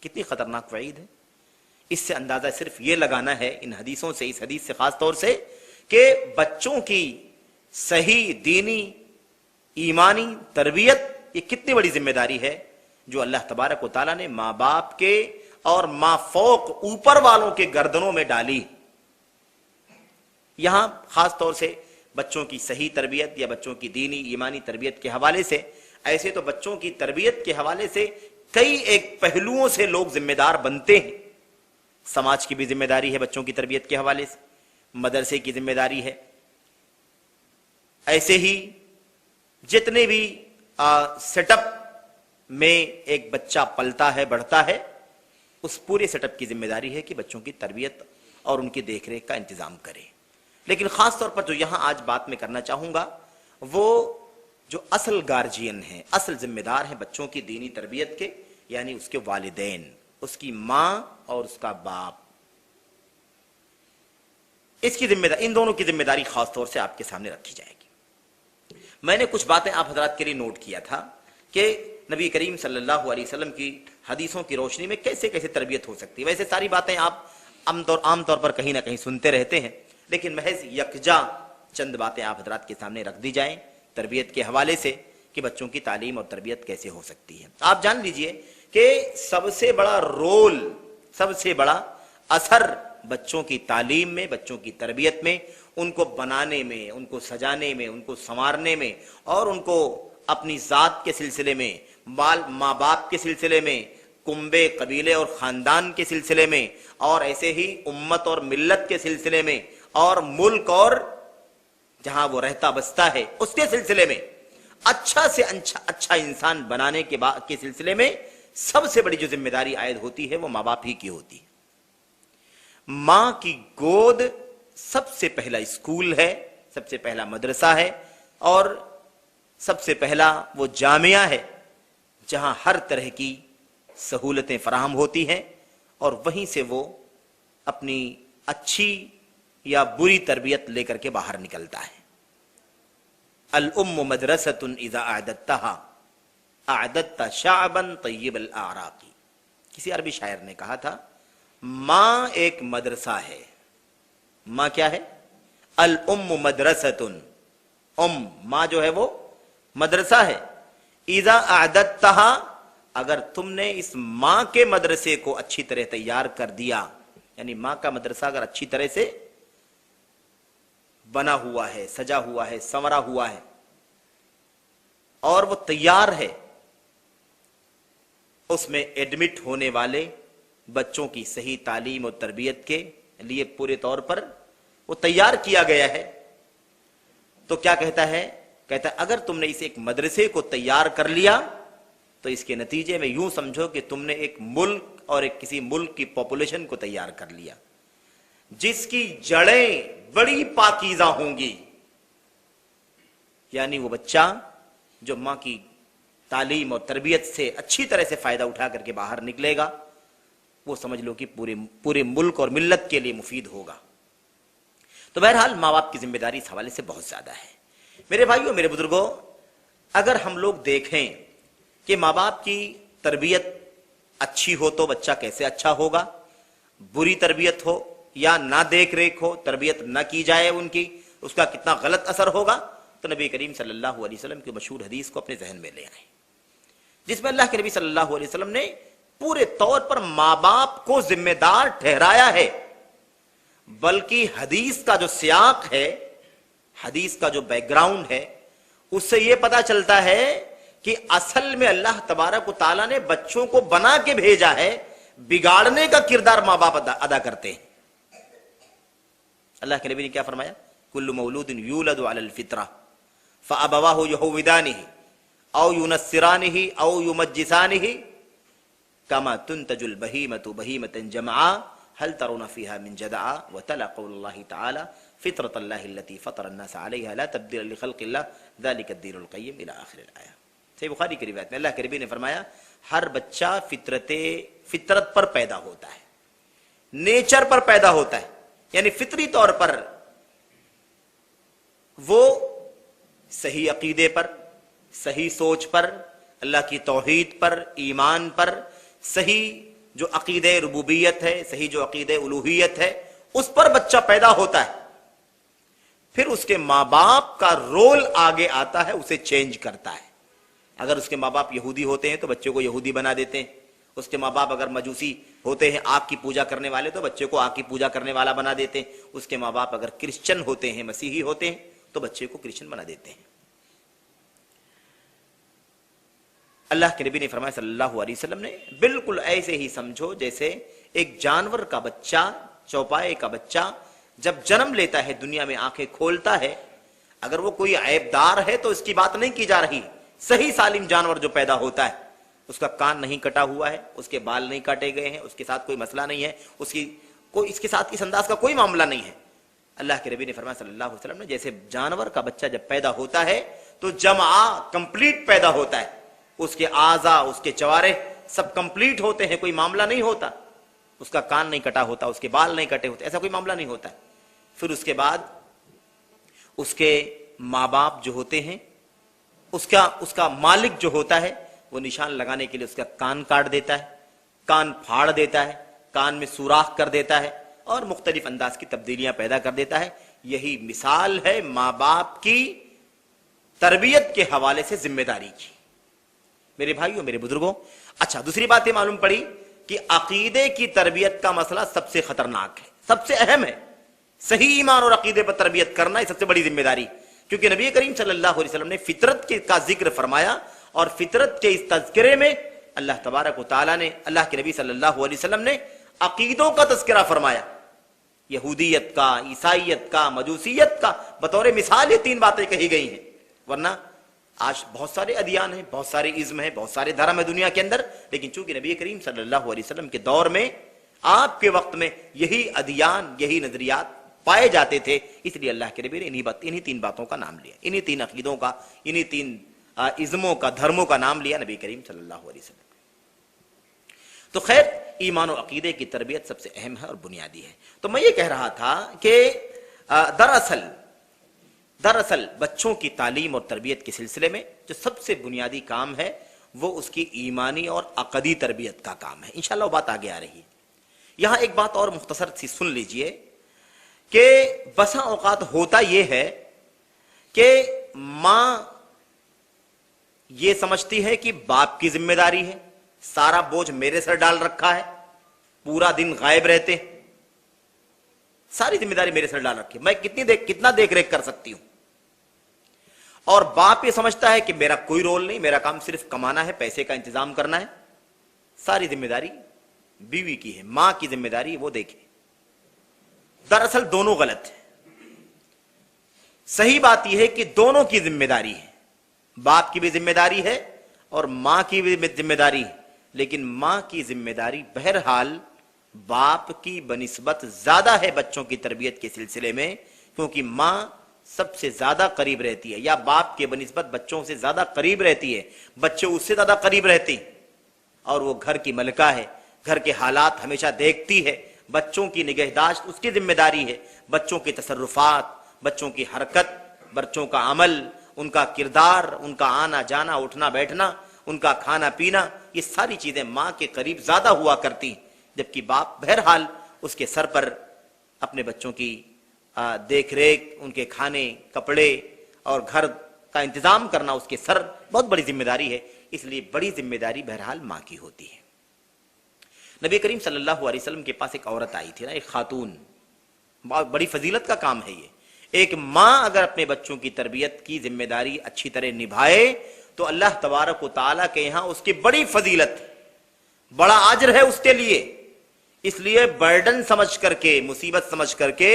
کتنی خطرناک وعید ہے. اس سے اندازہ صرف یہ لگانا ہے ان حدیثوں سے، اس حدیث سے خاص طور سے، کہ بچوں کی صحیح دینی ایمانی تربیت یہ کتنی بڑی ذمہ داری ہے جو اللہ تبارک و تعالیٰ نے ماں باپ کے اور ماں فوق اوپر والوں کے گردنوں میں ڈالی. یہاں خاص طور سے بچوں کی صحیح تربیت یا بچوں کی دینی ایمانی تربیت کے حوالے سے، ایسے تو بچوں کی تربیت کے حوالے سے کئی ایک پہلوؤں سے لوگ ذمہ دار بنتے ہیں. سماج کی بھی ذمہ داری ہے بچوں کی تربیت کے حوالے سے، مدرسے کی ذمہ داری ہے، ایسے ہی جتنے بھی سیٹ اپ میں ایک بچہ پلتا ہے بڑھتا ہے، اس پورے سیٹ اپ کی ذمہ داری ہے کہ بچوں کی تربیت اور ان کی دیکھ ریکھ کا انتظام کرے. لیکن خاص طور پر جو یہاں آج بات میں کرنا چاہوں گا وہ جو اصل گارجین ہیں، اصل ذمہ دار ہیں بچوں کی دینی تربیت کے، یعنی اس کے والدین، اس کی ماں اور اس کا باپ. اس کی ذمہ داری، ان دونوں کی ذمہ داری خاص طور سے آپ کے سامنے رکھی جائے گی. میں نے کچھ باتیں آپ حضرات کے لیے نوٹ کیا تھا کہ نبی کریم صلی اللہ علیہ وسلم کی حدیثوں کی روشنی میں کیسے کیسے تربیت ہو سکتی ہے. ویسے ساری باتیں آپ عام طور پر کہیں نہ کہیں سنتے رہتے ہیں، لیکن محض یکجا چند باتیں آپ حضرات کے سامنے رکھ دی جائیں تربیت کے حوالے سے کہ بچوں کی تعلیم اور تربیت کیسے ہو سکتی ہے. آپ جان لیجئے کہ سب سے بڑا رول، سب سے بڑا اثر بچوں کی تعلیم میں، بچوں کی تربیت میں، ان کو بنانے میں، ان کو سجانے میں، ان کو سنوارنے میں، اور ان کو اپنی ذات کے سلسلے میں، ماں باپ کے سلسلے میں، کنبے، قبیلے اور خاندان کے سلسلے میں، اور ایسے ہی امت اور ملت کے سلسلے میں، اور ملک اور جہاں وہ رہتا بستا ہے اس کے سلسلے میں اچھا سے اچھا انسان بنانے کے سلسلے میں سب سے بڑی جو ذمہ داری عائد ہوتی ہے وہ ماں باپ ہی کی ہوتی ہے. ماں کی گود سب سے پہلا اسکول ہے، سب سے پہلا مدرسہ ہے، اور سب سے پہلا وہ جامعہ ہے جہاں ہر طرح کی سہولتیں فراہم ہوتی ہیں، اور وہیں سے وہ اپنی اچھی یا بری تربیت لے کر کے باہر نکلتا ہے. الام مدرسۃ اذا اعددتها اعددت شعبا طیب الاعراق. کسی عربی شاعر نے کہا تھا ماں ایک مدرسہ ہے. ماں کیا ہے؟ الام مدرسۃ، ماں جو ہے وہ مدرسہ ہے. اذا اعددتها، اگر تم نے اس ماں کے مدرسے کو اچھی طرح تیار کر دیا، یعنی ماں کا مدرسہ اگر اچھی طرح سے بنا ہوا ہے، سجا ہوا ہے، سنورا ہوا ہے، اور وہ تیار ہے، اس میں ایڈمٹ ہونے والے بچوں کی صحیح تعلیم اور تربیت کے لیے پورے طور پر وہ تیار کیا گیا ہے، تو کیا کہتا ہے؟ کہتا ہے اگر تم نے اس ایک مدرسے کو تیار کر لیا تو اس کے نتیجے میں یوں سمجھو کہ تم نے ایک ملک اور ایک کسی ملک کی پاپولیشن کو تیار کر لیا جس کی جڑیں بڑی پاکیزہ ہوں گی. یعنی وہ بچہ جو ماں کی تعلیم اور تربیت سے اچھی طرح سے فائدہ اٹھا کر کے باہر نکلے گا، وہ سمجھ لو کہ پورے ملک اور ملت کے لیے مفید ہوگا. تو بہرحال ماں باپ کی ذمہ داری اس حوالے سے بہت زیادہ ہے. میرے بھائیوں، میرے بزرگوں، اگر ہم لوگ دیکھیں کہ ماں باپ کی تربیت اچھی ہو تو بچہ کیسے اچھا ہوگا، بری تربیت ہو یا نہ دیکھ ریکھ ہو، تربیت نہ کی جائے ان کی، اس کا کتنا غلط اثر ہوگا، تو نبی کریم صلی اللہ علیہ وسلم کی مشہور حدیث کو اپنے ذہن میں لے آئیں جس میں اللہ کے نبی صلی اللہ علیہ وسلم نے پورے طور پر ماں باپ کو ذمہ دار ٹھہرایا ہے. بلکہ حدیث کا جو سیاق ہے، حدیث کا جو بیک گراؤنڈ ہے، اس سے یہ پتا چلتا ہے کہ اصل میں اللہ تبارک و تعالیٰ نے بچوں کو بنا کے بھیجا ہے، بگاڑنے کا کردار ماں باپ ادا کرتے ہیں. اللہ کے نبی نے کیا فرمایا؟ کل مولود یولد علی الفطرہ فابواہ یہودانہ او ینصرانہ او یمجسانہ کما تنتج البہیمۃ بہیمۃ جمعا هل ترون فيها من جدعا وتلا قول الله تعالى فطرة الله التي فطر الناس عليها لا تبديل لخلق الله ذلك الدين القيم الى آخر الآیہ. صحیح بخاری کی روایت میں اللہ کے نبی نے فرمایا ہر بچہ فطرت پر پیدا ہوتا ہے، نیچر پر پیدا ہوتا ہے، یعنی فطری طور پر وہ صحیح عقیدے پر، صحیح سوچ پر، اللہ کی توحید پر، ایمان پر، صحیح جو عقیدہ ربوبیت ہے، صحیح جو عقیدہ الوہیت ہے، اس پر بچہ پیدا ہوتا ہے. پھر اس کے ماں باپ کا رول آگے آتا ہے، اسے چینج کرتا ہے. اگر اس کے ماں باپ یہودی ہوتے ہیں تو بچے کو یہودی بنا دیتے ہیں، اس کے ماں باپ اگر مجوسی ہوتے ہیں آگ کی پوجا کرنے والے تو بچے کو آگ کی پوجا کرنے والا بنا دیتے ہیں، اس کے ماں باپ اگر کرسچن ہوتے ہیں مسیحی ہوتے ہیں تو بچے کو کرسچن بنا دیتے ہیں۔ اللہ کے نبی نے فرمایا صلی اللہ علیہ وسلم نے بالکل ایسے ہی سمجھو جیسے ایک جانور کا بچہ، چوپائے کا بچہ جب جنم لیتا ہے دنیا میں آنکھیں کھولتا ہے، اگر وہ کوئی عیب دار ہے تو اس کی بات نہیں کی جا رہی، صحیح سالم جانور جو پیدا ہوتا ہے، اس کا کان نہیں کٹا ہوا ہے، اس کے بال نہیں کاٹے گئے ہیں، اس کے ساتھ کوئی مسئلہ نہیں ہے، اس کے ساتھ اس انداز کا کوئی معاملہ نہیں ہے، اللہ کے نبی نے فرمایا صلی اللہ علیہ وسلم نے جیسے جانور کا بچہ جب پیدا ہوتا ہے تو جمعہ کمپلیٹ پیدا ہوتا ہے، اس کے اعضاء، اس کے جوارح سب کمپلیٹ ہوتے ہیں، کوئی معاملہ نہیں ہوتا، اس کا کان نہیں کٹا ہوتا، اس کے بال نہیں کٹے ہوتے، ایسا کوئی معاملہ نہیں ہوتا۔ پھر اس کے بعد اس کے ماں باپ جو ہوتے ہیں، اس کا مالک جو ہوتا ہے وہ نشان لگانے کے لیے اس کا کان کاٹ دیتا ہے، کان پھاڑ دیتا ہے، کان میں سوراخ کر دیتا ہے اور مختلف انداز کی تبدیلیاں پیدا کر دیتا ہے۔ یہی مثال ہے ماں باپ کی تربیت کے حوالے سے ذمہ داری کی، میرے بھائیوں، میرے بزرگوں۔ اچھا، دوسری بات یہ معلوم پڑی کہ عقیدے کی تربیت کا مسئلہ سب سے خطرناک ہے، سب سے اہم ہے، صحیح ایمان اور عقیدے پر تربیت کرنا یہ سب سے بڑی ذمہ داری، کیونکہ نبی کریم صلی اللہ علیہ وسلم نے فطرت کا ذکر فرمایا اور فطرت کے اس تذکرے میں اللہ تبارک و تعالیٰ نے، اللہ کے نبی صلی اللہ علیہ وسلم نے عقیدوں کا تذکرہ فرمایا، یہودیت کا، عیسائیت کا، مجوسیت کا، بطور مثال یہ تین باتیں کہی گئی ہیں۔ ورنہ آج بہت سارے ادیان ہیں، بہت سارے ازم ہیں، بہت سارے دھرم ہیں دنیا کے اندر، لیکن چونکہ نبی کریم صلی اللہ علیہ وسلم کے دور میں، آپ کے وقت میں یہی ادیان، یہی نظریات پائے جاتے تھے، اس لیے اللہ کے نبی نے انہی تین باتوں کا نام لیا، انہی تین عقیدوں کا، انہی تین ازموں کا، دھرموں کا نام لیا نبی کریم صلی اللہ علیہ وسلم۔ تو خیر، ایمان و عقیدے کی تربیت سب سے اہم ہے اور بنیادی ہے۔ تو میں یہ کہہ رہا تھا کہ دراصل بچوں کی تعلیم اور تربیت کے سلسلے میں جو سب سے بنیادی کام ہے وہ اس کی ایمانی اور عقدی تربیت کا کام ہے، انشاءاللہ وہ بات آگے آ رہی ہے۔ یہاں ایک بات اور مختصر سی سن لیجئے کہ بسا اوقات ہوتا یہ ہے کہ ماں یہ سمجھتی ہے کہ باپ کی ذمہ داری ہے، سارا بوجھ میرے سر ڈال رکھا ہے، پورا دن غائب رہتے ہیں، ساری ذمہ داری میرے سر ڈال رکھی ہے، میں کتنا دیکھ ریکھ کر سکتی ہوں، اور باپ یہ سمجھتا ہے کہ میرا کوئی رول نہیں، میرا کام صرف کمانا ہے، پیسے کا انتظام کرنا ہے، ساری ذمہ داری بیوی کی ہے، ماں کی ذمہ داری وہ دیکھے۔ دراصل دونوں غلط ہیں، صحیح بات یہ ہے کہ دونوں کی ذمہ داری ہے، باپ کی بھی ذمہ داری ہے اور ماں کی بھی ذمہ داری ہے، لیکن ماں کی ذمہ داری بہرحال باپ کی بنسبت زیادہ ہے بچوں کی تربیت کے سلسلے میں، کیونکہ ماں سب سے زیادہ قریب رہتی ہے، یا باپ کے بنسبت بچوں سے زیادہ قریب رہتی ہے، بچے اس سے زیادہ قریب رہتے ہیں، اور وہ گھر کی ملکہ ہے، گھر کے حالات ہمیشہ دیکھتی ہے، بچوں کی نگہداشت اس کی ذمہ داری ہے، بچوں کے تصرفات، بچوں کی حرکت، بچوں کا عمل، ان کا کردار، ان کا آنا جانا، اٹھنا بیٹھنا، ان کا کھانا پینا، یہ ساری چیزیں ماں کے قریب زیادہ ہوا کرتی ہیں، جبکہ باپ بہرحال اس کے سر پر اپنے بچوں کی دیکھ ریکھ، ان کے کھانے، کپڑے اور گھر کا انتظام کرنا اس کے سر بہت بڑی ذمہ داری ہے، اس لیے بڑی ذمہ داری بہرحال ماں کی ہوتی ہے۔ نبی کریم صلی اللہ علیہ وسلم کے پاس ایک عورت آئی تھی نا، ایک خاتون، بہت بڑی فضیلت کا کام ہے یہ۔ ایک ماں اگر اپنے بچوں کی تربیت کی ذمہ داری اچھی طرح نبھائے تو اللہ تبارک و تعالیٰ کے یہاں اس کی بڑی فضیلت، بڑا اجر ہے اس کے لیے، اس لیے برڈن سمجھ کر کے، مصیبت سمجھ کر کے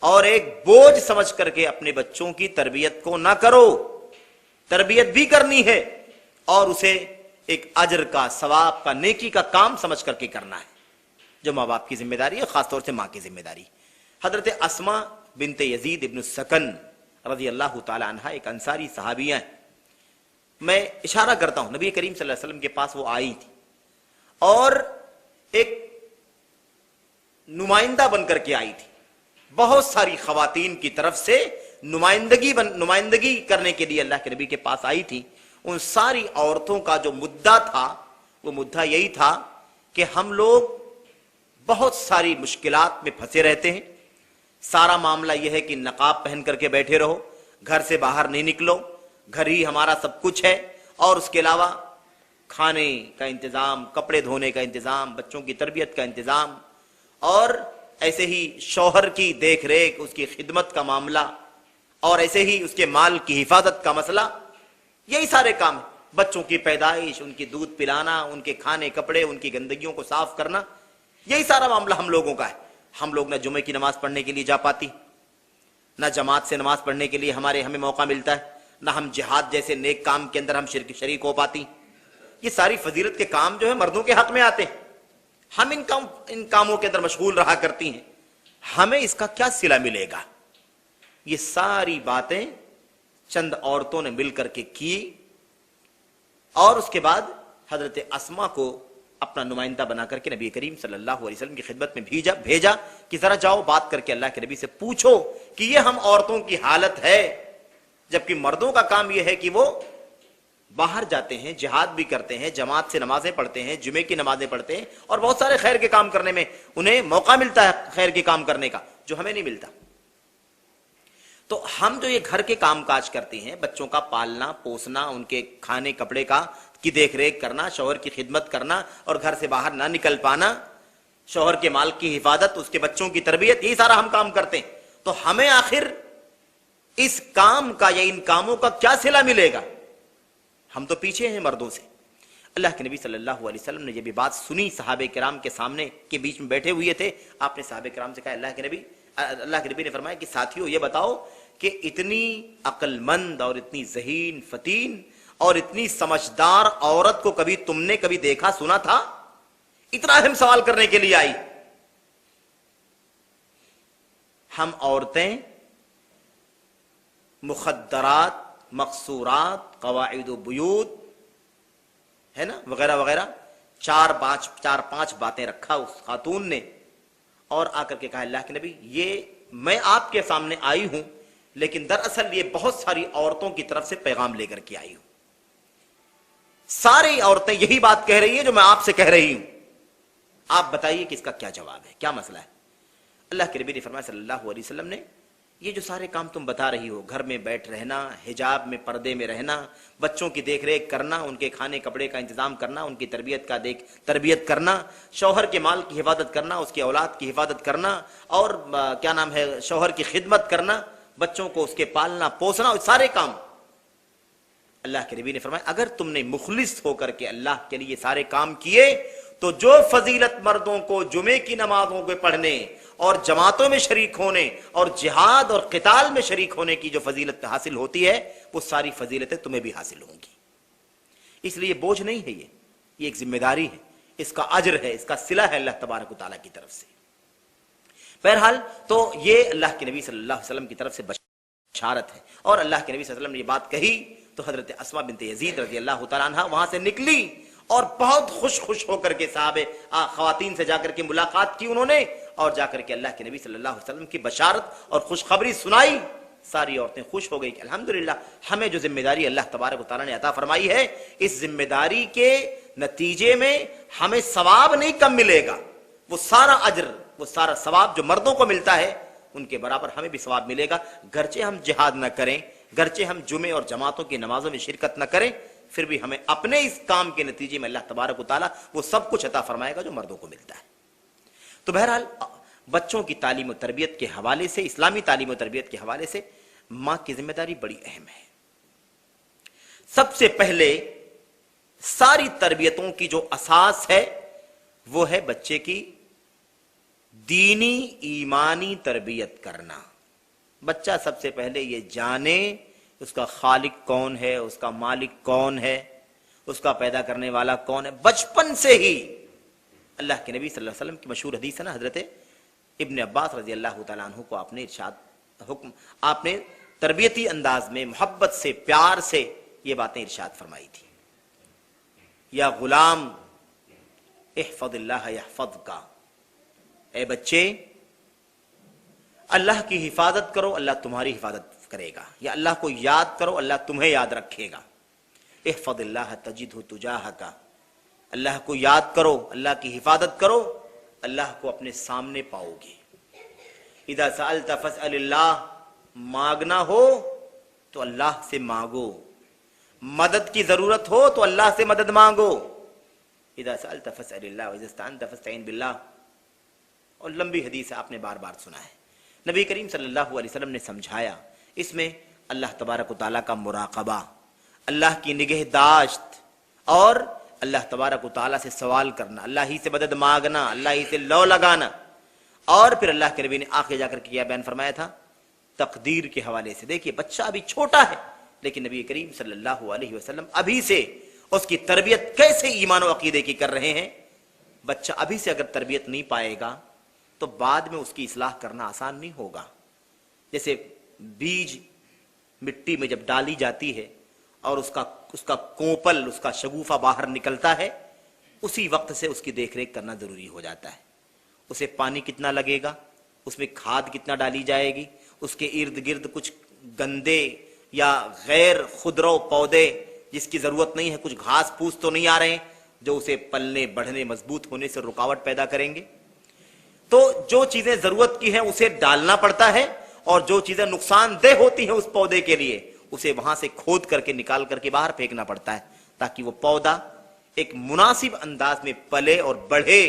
اور ایک بوجھ سمجھ کر کے اپنے بچوں کی تربیت کو نہ کرو، تربیت بھی کرنی ہے اور اسے ایک اجر کا، ثواب کا، نیکی کا کام سمجھ کر کے کرنا ہے، جو ماں باپ کی ذمہ داری ہے، خاص طور سے ماں کی ذمہ داری۔ حضرت اسماء بنت یزید ابن السکن رضی اللہ تعالی عنہ ایک انصاری صحابیہ ہیں، میں اشارہ کرتا ہوں، نبی کریم صلی اللہ علیہ وسلم کے پاس وہ آئی تھی اور ایک نمائندہ بن کر کے آئی تھی، بہت ساری خواتین کی طرف سے نمائندگی کرنے کے لیے اللہ کے نبی کے پاس آئی تھی۔ ان ساری عورتوں کا جو مدعا تھا وہ مدعا یہی تھا کہ ہم لوگ بہت ساری مشکلات میں پھنسے رہتے ہیں، سارا معاملہ یہ ہے کہ نقاب پہن کر کے بیٹھے رہو، گھر سے باہر نہیں نکلو، گھر ہی ہمارا سب کچھ ہے، اور اس کے علاوہ کھانے کا انتظام، کپڑے دھونے کا انتظام، بچوں کی تربیت کا انتظام، اور ایسے ہی شوہر کی دیکھ ریکھ، اس کی خدمت کا معاملہ، اور ایسے ہی اس کے مال کی حفاظت کا مسئلہ، یہی سارے کام ہیں۔ بچوں کی پیدائش، ان کی دودھ پلانا، ان کے کھانے کپڑے، ان کی گندگیوں کو صاف کرنا، یہی سارا معاملہ ہم لوگوں کا ہے۔ ہم لوگ نہ جمعے کی نماز پڑھنے کے لیے جا پاتی، نہ جماعت سے نماز پڑھنے کے لیے ہمیں موقع ملتا ہے، نہ ہم جہاد جیسے نیک کام کے اندر ہم شریک ہو پاتی۔ یہ ساری فضیلت کے کام جو ہے مردوں کے حق میں آتے ہیں، ہم ان کاموں کے اندر مشغول رہا کرتی ہیں، ہمیں اس کا کیا صلہ ملے گا؟ یہ ساری باتیں چند عورتوں نے مل کر کے کی، اور اس کے بعد حضرت اسما کو اپنا نمائندہ بنا کر کے نبی کریم صلی اللہ علیہ وسلم کی خدمت میں بھیجا کہ ذرا جاؤ بات کر کے اللہ کے نبی سے پوچھو کہ یہ ہم عورتوں کی حالت ہے، جبکہ مردوں کا کام یہ ہے کہ وہ باہر جاتے ہیں، جہاد بھی کرتے ہیں، جماعت سے نمازیں پڑھتے ہیں، جمعے کی نمازیں پڑھتے ہیں، اور بہت سارے خیر کے کام کرنے میں انہیں موقع ملتا ہے خیر کے کام کرنے کا، جو ہمیں نہیں ملتا۔ تو ہم جو یہ گھر کے کام کاج کرتے ہیں، بچوں کا پالنا پوسنا، ان کے کھانے کپڑے کی دیکھ ریکھ کرنا، شوہر کی خدمت کرنا، اور گھر سے باہر نہ نکل پانا، شوہر کے مال کی حفاظت، اس کے بچوں کی تربیت، یہ سارا ہم کام کرتے ہیں۔ تو ہمیں آخر اس کام کا یا ان کاموں کا کیا صلہ ملے گا؟ ہم تو پیچھے ہیں مردوں سے۔ اللہ کے نبی صلی اللہ علیہ وسلم نے یہ بھی بات سنی، صحابہ کرام کے سامنے کے بیچ میں بیٹھے ہوئے تھے، آپ نے صحابہ کرام سے کہا، اللہ کے نبی نے فرمایا کہ ساتھیو یہ بتاؤ کہ اتنی عقل مند اور اتنی ذہین فتین اور اتنی سمجھدار عورت کو کبھی تم نے کبھی دیکھا سنا تھا؟ اتنا اہم سوال کرنے کے لیے آئی۔ ہم عورتیں مخدرات، مقصورات، قواعد و بیوت ہے نا وغیرہ وغیرہ، چار پانچ باتیں رکھا اس خاتون نے، اور آ کر کے کہا، اللہ کے نبی یہ میں آپ کے سامنے آئی ہوں، لیکن دراصل یہ بہت ساری عورتوں کی طرف سے پیغام لے کر کے آئی ہوں، ساری عورتیں یہی بات کہہ رہی ہیں جو میں آپ سے کہہ رہی ہوں، آپ بتائیے کہ اس کا کیا جواب ہے، کیا مسئلہ ہے؟ اللہ کے نبی نے فرمایا صلی اللہ علیہ وسلم نے، یہ جو سارے کام تم بتا رہی ہو، گھر میں بیٹھ رہنا، حجاب میں پردے میں رہنا، بچوں کی دیکھ ریکھ کرنا، ان کے کھانے کپڑے کا انتظام کرنا، ان کی تربیت کرنا، شوہر کے مال کی حفاظت کرنا، اس کی اولاد کی حفاظت کرنا، اور شوہر کی خدمت کرنا، بچوں کو اس کے پالنا پوسنا، سارے کام اللہ کے نبی نے فرمایا اگر تم نے مخلص ہو کر کے اللہ کے لیے سارے کام کیے تو جو فضیلت مردوں کو جمعے کی نمازوں کے پڑھنے اور جماعتوں میں شریک ہونے اور جہاد اور قتال میں شریک ہونے کی جو فضیلت حاصل ہوتی ہے، وہ ساری فضیلتیں تمہیں بھی حاصل ہوں گی۔ اس لیے بوجھ نہیں ہے، یہ ایک ذمہ داری ہے، اس کا اجر ہے، اس کا صلہ ہے اللہ تبارک و تعالیٰ کی طرف سے۔ بہرحال تو یہ اللہ کے نبی صلی اللہ علیہ وسلم کی طرف سے بشارت ہے، اور اللہ کے نبی صلی اللہ علیہ وسلم نے یہ بات کہی تو حضرت اسما بنت یزید رضی اللہ تعالیٰ عنہ وہاں سے نکلی اور بہت خوش ہو کر کے صحابہ خواتین سے جا کر کے ملاقات کی انہوں نے، اور جا کر کے اللہ کے نبی صلی اللہ علیہ وسلم کی بشارت اور خوشخبری سنائی۔ ساری عورتیں خوش ہو گئی کہ الحمدللہ ہمیں جو ذمہ داری اللہ تبارک و تعالیٰ نے عطا فرمائی ہے، اس ذمہ داری کے نتیجے میں ہمیں ثواب نہیں کم ملے گا، وہ سارا اجر، وہ سارا ثواب جو مردوں کو ملتا ہے ان کے برابر ہمیں بھی ثواب ملے گا، گرچہ ہم جہاد نہ کریں، گرچہ ہم جمعے اور جماعتوں کی نمازوں میں شرکت نہ کریں، پھر بھی ہمیں اپنے اس کام کے نتیجے میں اللہ تبارک و تعالیٰ وہ سب کچھ عطا فرمائے گا جو مردوں کو ملتا ہے۔ تو بہرحال بچوں کی تعلیم و تربیت کے حوالے سے، اسلامی تعلیم و تربیت کے حوالے سے ماں کی ذمہ داری بڑی اہم ہے۔ سب سے پہلے ساری تربیتوں کی جو اساس ہے وہ ہے بچے کی دینی ایمانی تربیت کرنا۔ بچہ سب سے پہلے یہ جانے اس کا خالق کون ہے، اس کا مالک کون ہے، اس کا پیدا کرنے والا کون ہے، بچپن سے ہی۔ اللہ کے نبی صلی اللہ علیہ وسلم کی مشہور حدیث ہے نا، حضرت ابن عباس رضی اللہ تعالیٰ عنہ کو آپ نے تربیتی انداز میں محبت سے، پیار سے یہ باتیں ارشاد فرمائی تھی، یا غلام احفظ اللہ یحفظک، اے بچے اللہ کی حفاظت کرو، اللہ تمہاری حفاظت کرے گا، یا اللہ کو یاد کرو، اللہ تمہیں یاد رکھے گا۔ احفظ اللہ تجدہ تجاہک، اللہ کو یاد کرو، اللہ کی حفاظت کرو، اللہ کو اپنے سامنے پاؤ گے۔ اذا سألت فاسأل اللہ، مانگنا ہو تو اللہ سے مانگو، مدد کی ضرورت ہو تو اللہ سے مدد مانگو، اذا سألت فاسأل اللہ واذا استعنت فاستعن باللہ، اور لمبی حدیث آپ نے بار بار سنا ہے۔ نبی کریم صلی اللہ علیہ وسلم نے سمجھایا، اس میں اللہ تبارک و تعالیٰ کا مراقبہ، اللہ کی نگہداشت اور اللہ تبارک و تعالیٰ سے سوال کرنا، اللہ ہی سے مدد مانگنا، اللہ ہی سے لو لگانا، اور پھر اللہ کے نبی نے آخر جا کر کیا بیان فرمایا تھا، تقدیر کے حوالے سے۔ دیکھیے بچہ ابھی چھوٹا ہے، لیکن نبی کریم صلی اللہ علیہ وسلم ابھی سے اس کی تربیت کیسے ایمان و عقیدے کی کر رہے ہیں۔ بچہ ابھی سے اگر تربیت نہیں پائے گا تو بعد میں اس کی اصلاح کرنا آسان نہیں ہوگا۔ جیسے بیج مٹی میں جب ڈالی جاتی ہے اور اس کا کوپل، اس کا شگوفہ باہر نکلتا ہے، اسی وقت سے اس کی دیکھ ریکھ کرنا ضروری ہو جاتا ہے۔ اسے پانی کتنا لگے گا، اس میں کھاد کتنا ڈالی جائے گی، اس کے ارد گرد کچھ گندے یا غیر خودرو پودے جس کی ضرورت نہیں ہے، کچھ گھاس پھوس تو نہیں آ رہے ہیں جو اسے پلنے بڑھنے مضبوط ہونے سے رکاوٹ پیدا کریں گے۔ تو جو چیزیں ضرورت کی ہیں اسے ڈالنا پڑتا ہے، اور جو چیزیں نقصان دہ ہوتی ہیں اس پودے کے لیے اسے وہاں سے کھود کر کے نکال کر کے باہر پھینکنا پڑتا ہے، تاکہ وہ پودا ایک مناسب انداز میں پلے اور بڑھے،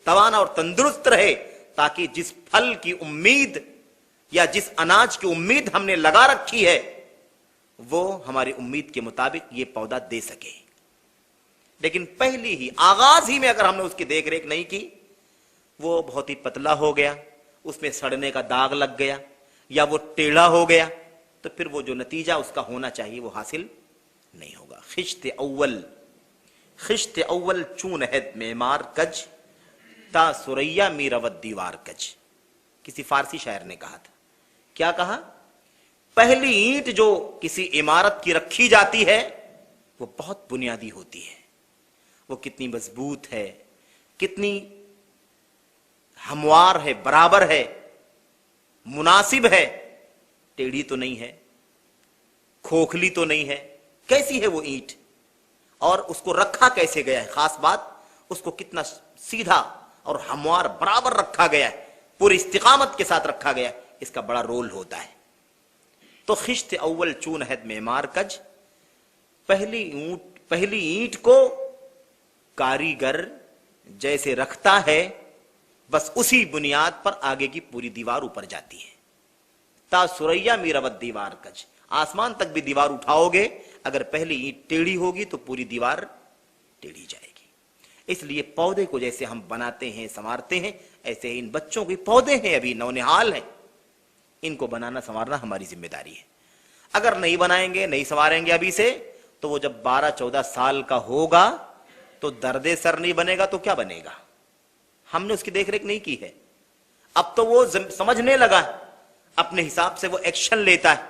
توانا اور تندرست رہے، تاکہ جس پھل کی امید یا جس اناج کی امید ہم نے لگا رکھی ہے وہ ہماری امید کے مطابق یہ پودا دے سکے۔ لیکن پہلی ہی آغاز ہی میں اگر ہم نے اس کی دیکھ ریکھ نہیں کی، وہ بہت ہی پتلا ہو گیا، اس میں سڑنے کا داغ لگ گیا یا وہ ٹیڑھا ہو گیا، تو پھر وہ جو نتیجہ اس کا ہونا چاہیے وہ حاصل نہیں ہوگا۔ خشت اول چون عہد معمار کج، تا سریا می رود دیوار کج، کسی فارسی شاعر نے کہا تھا۔ کیا کہا؟ پہلی اینٹ جو کسی عمارت کی رکھی جاتی ہے وہ بہت بنیادی ہوتی ہے، وہ کتنی مضبوط ہے، کتنی ہموار ہے، برابر ہے، مناسب ہے، ٹیڑھی تو نہیں ہے، کھوکھلی تو نہیں ہے، کیسی ہے وہ اینٹ، اور اس کو رکھا کیسے گیا ہے، خاص بات اس کو کتنا سیدھا اور ہموار برابر رکھا گیا ہے، پوری استقامت کے ساتھ رکھا گیا ہے، اس کا بڑا رول ہوتا ہے۔ تو خشت اول چون عہد معمار کج، پہلی اینٹ کو کاریگر جیسے رکھتا ہے بس اسی بنیاد پر آگے کی پوری دیوار اوپر جاتی ہے۔ تا سریا می رود دیوار کج، آسمان تک بھی دیوار اٹھاؤ گے، اگر پہلی اینٹ ٹیڑھی ہوگی تو پوری دیوار ٹیڑھی جائے گی۔ اس لیے پودے کو جیسے ہم بناتے ہیں سنوارتے ہیں، ایسے ہی ان بچوں کے پودے ہیں، ابھی نونہال ہیں، ان کو بنانا سنوارنا ہماری ذمہ داری ہے۔ اگر نہیں بنائیں گے، نہیں سنواریں گے ابھی سے، تو وہ جب 12-14 سال کا ہوگا تو درد سر نہیں بنے گا تو کیا بنے گا؟ ہم نے اس کی دیکھ ریکھ نہیں کی ہے۔ اب تو وہ سمجھنے لگا ہے، اپنے حساب سے وہ ایکشن لیتا ہے،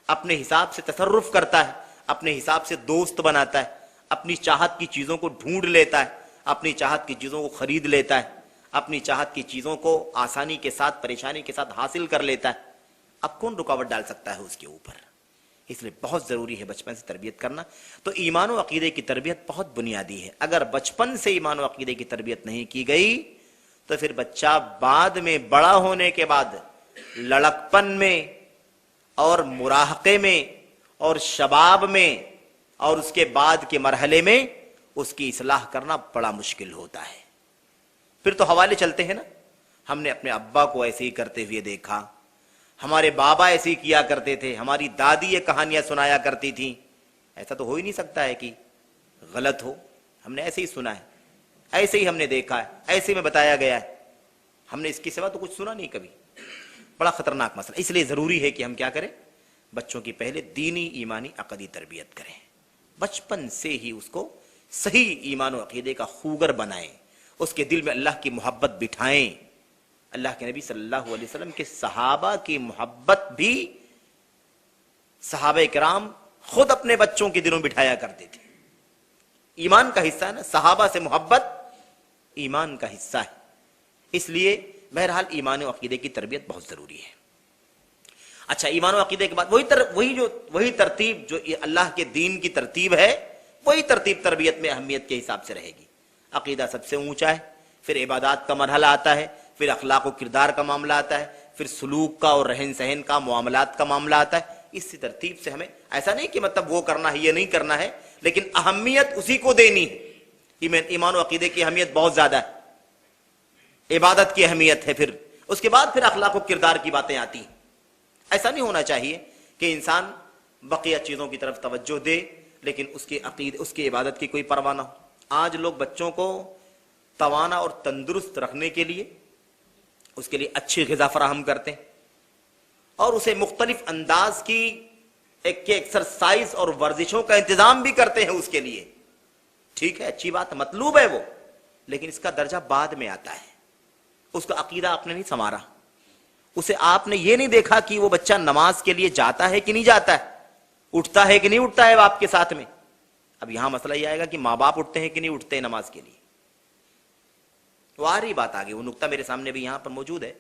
اپنے حساب سے تصرف کرتا ہے، اپنے حساب سے دوست بناتا ہے، اپنی چاہت کی چیزوں کو ڈھونڈ لیتا ہے، اپنی چاہت کی چیزوں کو خرید لیتا ہے، اپنی چاہت کی چیزوں کو آسانی کے ساتھ، پریشانی کے ساتھ حاصل کر لیتا ہے۔ اب کون رکاوٹ ڈال سکتا ہے اس کے اوپر؟ اس لیے بہت ضروری ہے بچپن سے تربیت کرنا۔ تو ایمان و عقیدے کی تربیت بہت بنیادی ہے، اگر بچپن سے ایمان و عقیدے کی تربیت نہیں کی گئی تو پھر بچہ بعد میں بڑا ہونے کے بعد لڑکپن میں اور مراہقے میں اور شباب میں اور اس کے بعد کے مرحلے میں اس کی اصلاح کرنا بڑا مشکل ہوتا ہے۔ پھر تو حوالے چلتے ہیں نا، ہم نے اپنے ابا کو ایسے ہی کرتے ہوئے دیکھا، ہمارے بابا ایسے ہی کیا کرتے تھے، ہماری دادی یہ کہانیاں سنایا کرتی تھیں۔ ایسا تو ہو ہی نہیں سکتا ہے کہ غلط ہو، ہم نے ایسے ہی سنا ہے، ایسے ہی ہم نے دیکھا ہے، ایسے میں بتایا گیا ہے، ہم نے اس کی سوا تو کچھ سنا نہیں کبھی۔ بڑا خطرناک مسئلہ، اس لیے ضروری ہے کہ ہم کیا کریں، بچوں کی پہلے دینی ایمانی عقدی تربیت کریں، بچپن سے ہی اس کو صحیح ایمان و عقیدے کا خوگر بنائیں، اس کے دل میں اللہ کی محبت بٹھائیں۔ اللہ کے نبی صلی اللہ علیہ وسلم کے صحابہ کی محبت بھی صحابہ کرام خود اپنے بچوں کے دلوں میں بٹھایا کرتے تھے۔ ایمان کا حصہ ہے نا، صحابہ سے محبت ایمان کا حصہ ہے۔ اس لیے بہرحال ایمان و عقیدے کی تربیت بہت ضروری ہے۔ اچھا، ایمان و عقیدے کے بعد وہی ترتیب جو اللہ کے دین کی ترتیب ہے، وہی ترتیب تربیت میں اہمیت کے حساب سے رہے گی۔ عقیدہ سب سے اونچا ہے، پھر عبادات کا مرحلہ آتا ہے، پھر اخلاق و کردار کا معاملہ آتا ہے، پھر سلوک کا اور رہن سہن کا، معاملات کا معاملہ آتا ہے۔ اسی ترتیب سے ہمیں ایسا نہیں کہ مطلب وہ کرنا ہے یہ نہیں کرنا ہے، لیکن اہمیت اسی کو دینی ہے۔ ایمان و عقیدے کی اہمیت بہت زیادہ ہے، عبادت کی اہمیت ہے، پھر اس کے بعد پھر اخلاق و کردار کی باتیں آتی ہیں۔ ایسا نہیں ہونا چاہیے کہ انسان بقیہ چیزوں کی طرف توجہ دے لیکن اس کی عبادت کی کوئی پرواہ نہ ہو۔ آج لوگ بچوں کو توانا اور تندرست رکھنے کے لیے اس کے لیے اچھی غذا فراہم کرتے ہیں اور اسے مختلف انداز کی ایکسرسائز اور ورزشوں کا انتظام بھی کرتے ہیں اس کے لیے۔ ٹھیک ہے، اچھی بات، مطلوب ہے وہ، لیکن اس کا درجہ بعد میں آتا ہے۔ اس کا عقیدہ آپ نے نہیں سنوارا، اسے آپ نے یہ نہیں دیکھا کہ وہ بچہ نماز کے لیے جاتا ہے کہ نہیں جاتا ہے، اٹھتا ہے کہ نہیں اٹھتا ہے آپ کے ساتھ میں۔ اب یہاں مسئلہ یہ آئے گا کہ ماں باپ اٹھتے ہیں کہ نہیں اٹھتے ہیں نماز کے لیے، وہ آ رہی بات آگے، وہ نقطہ میرے سامنے بھی یہاں پر موجود ہے۔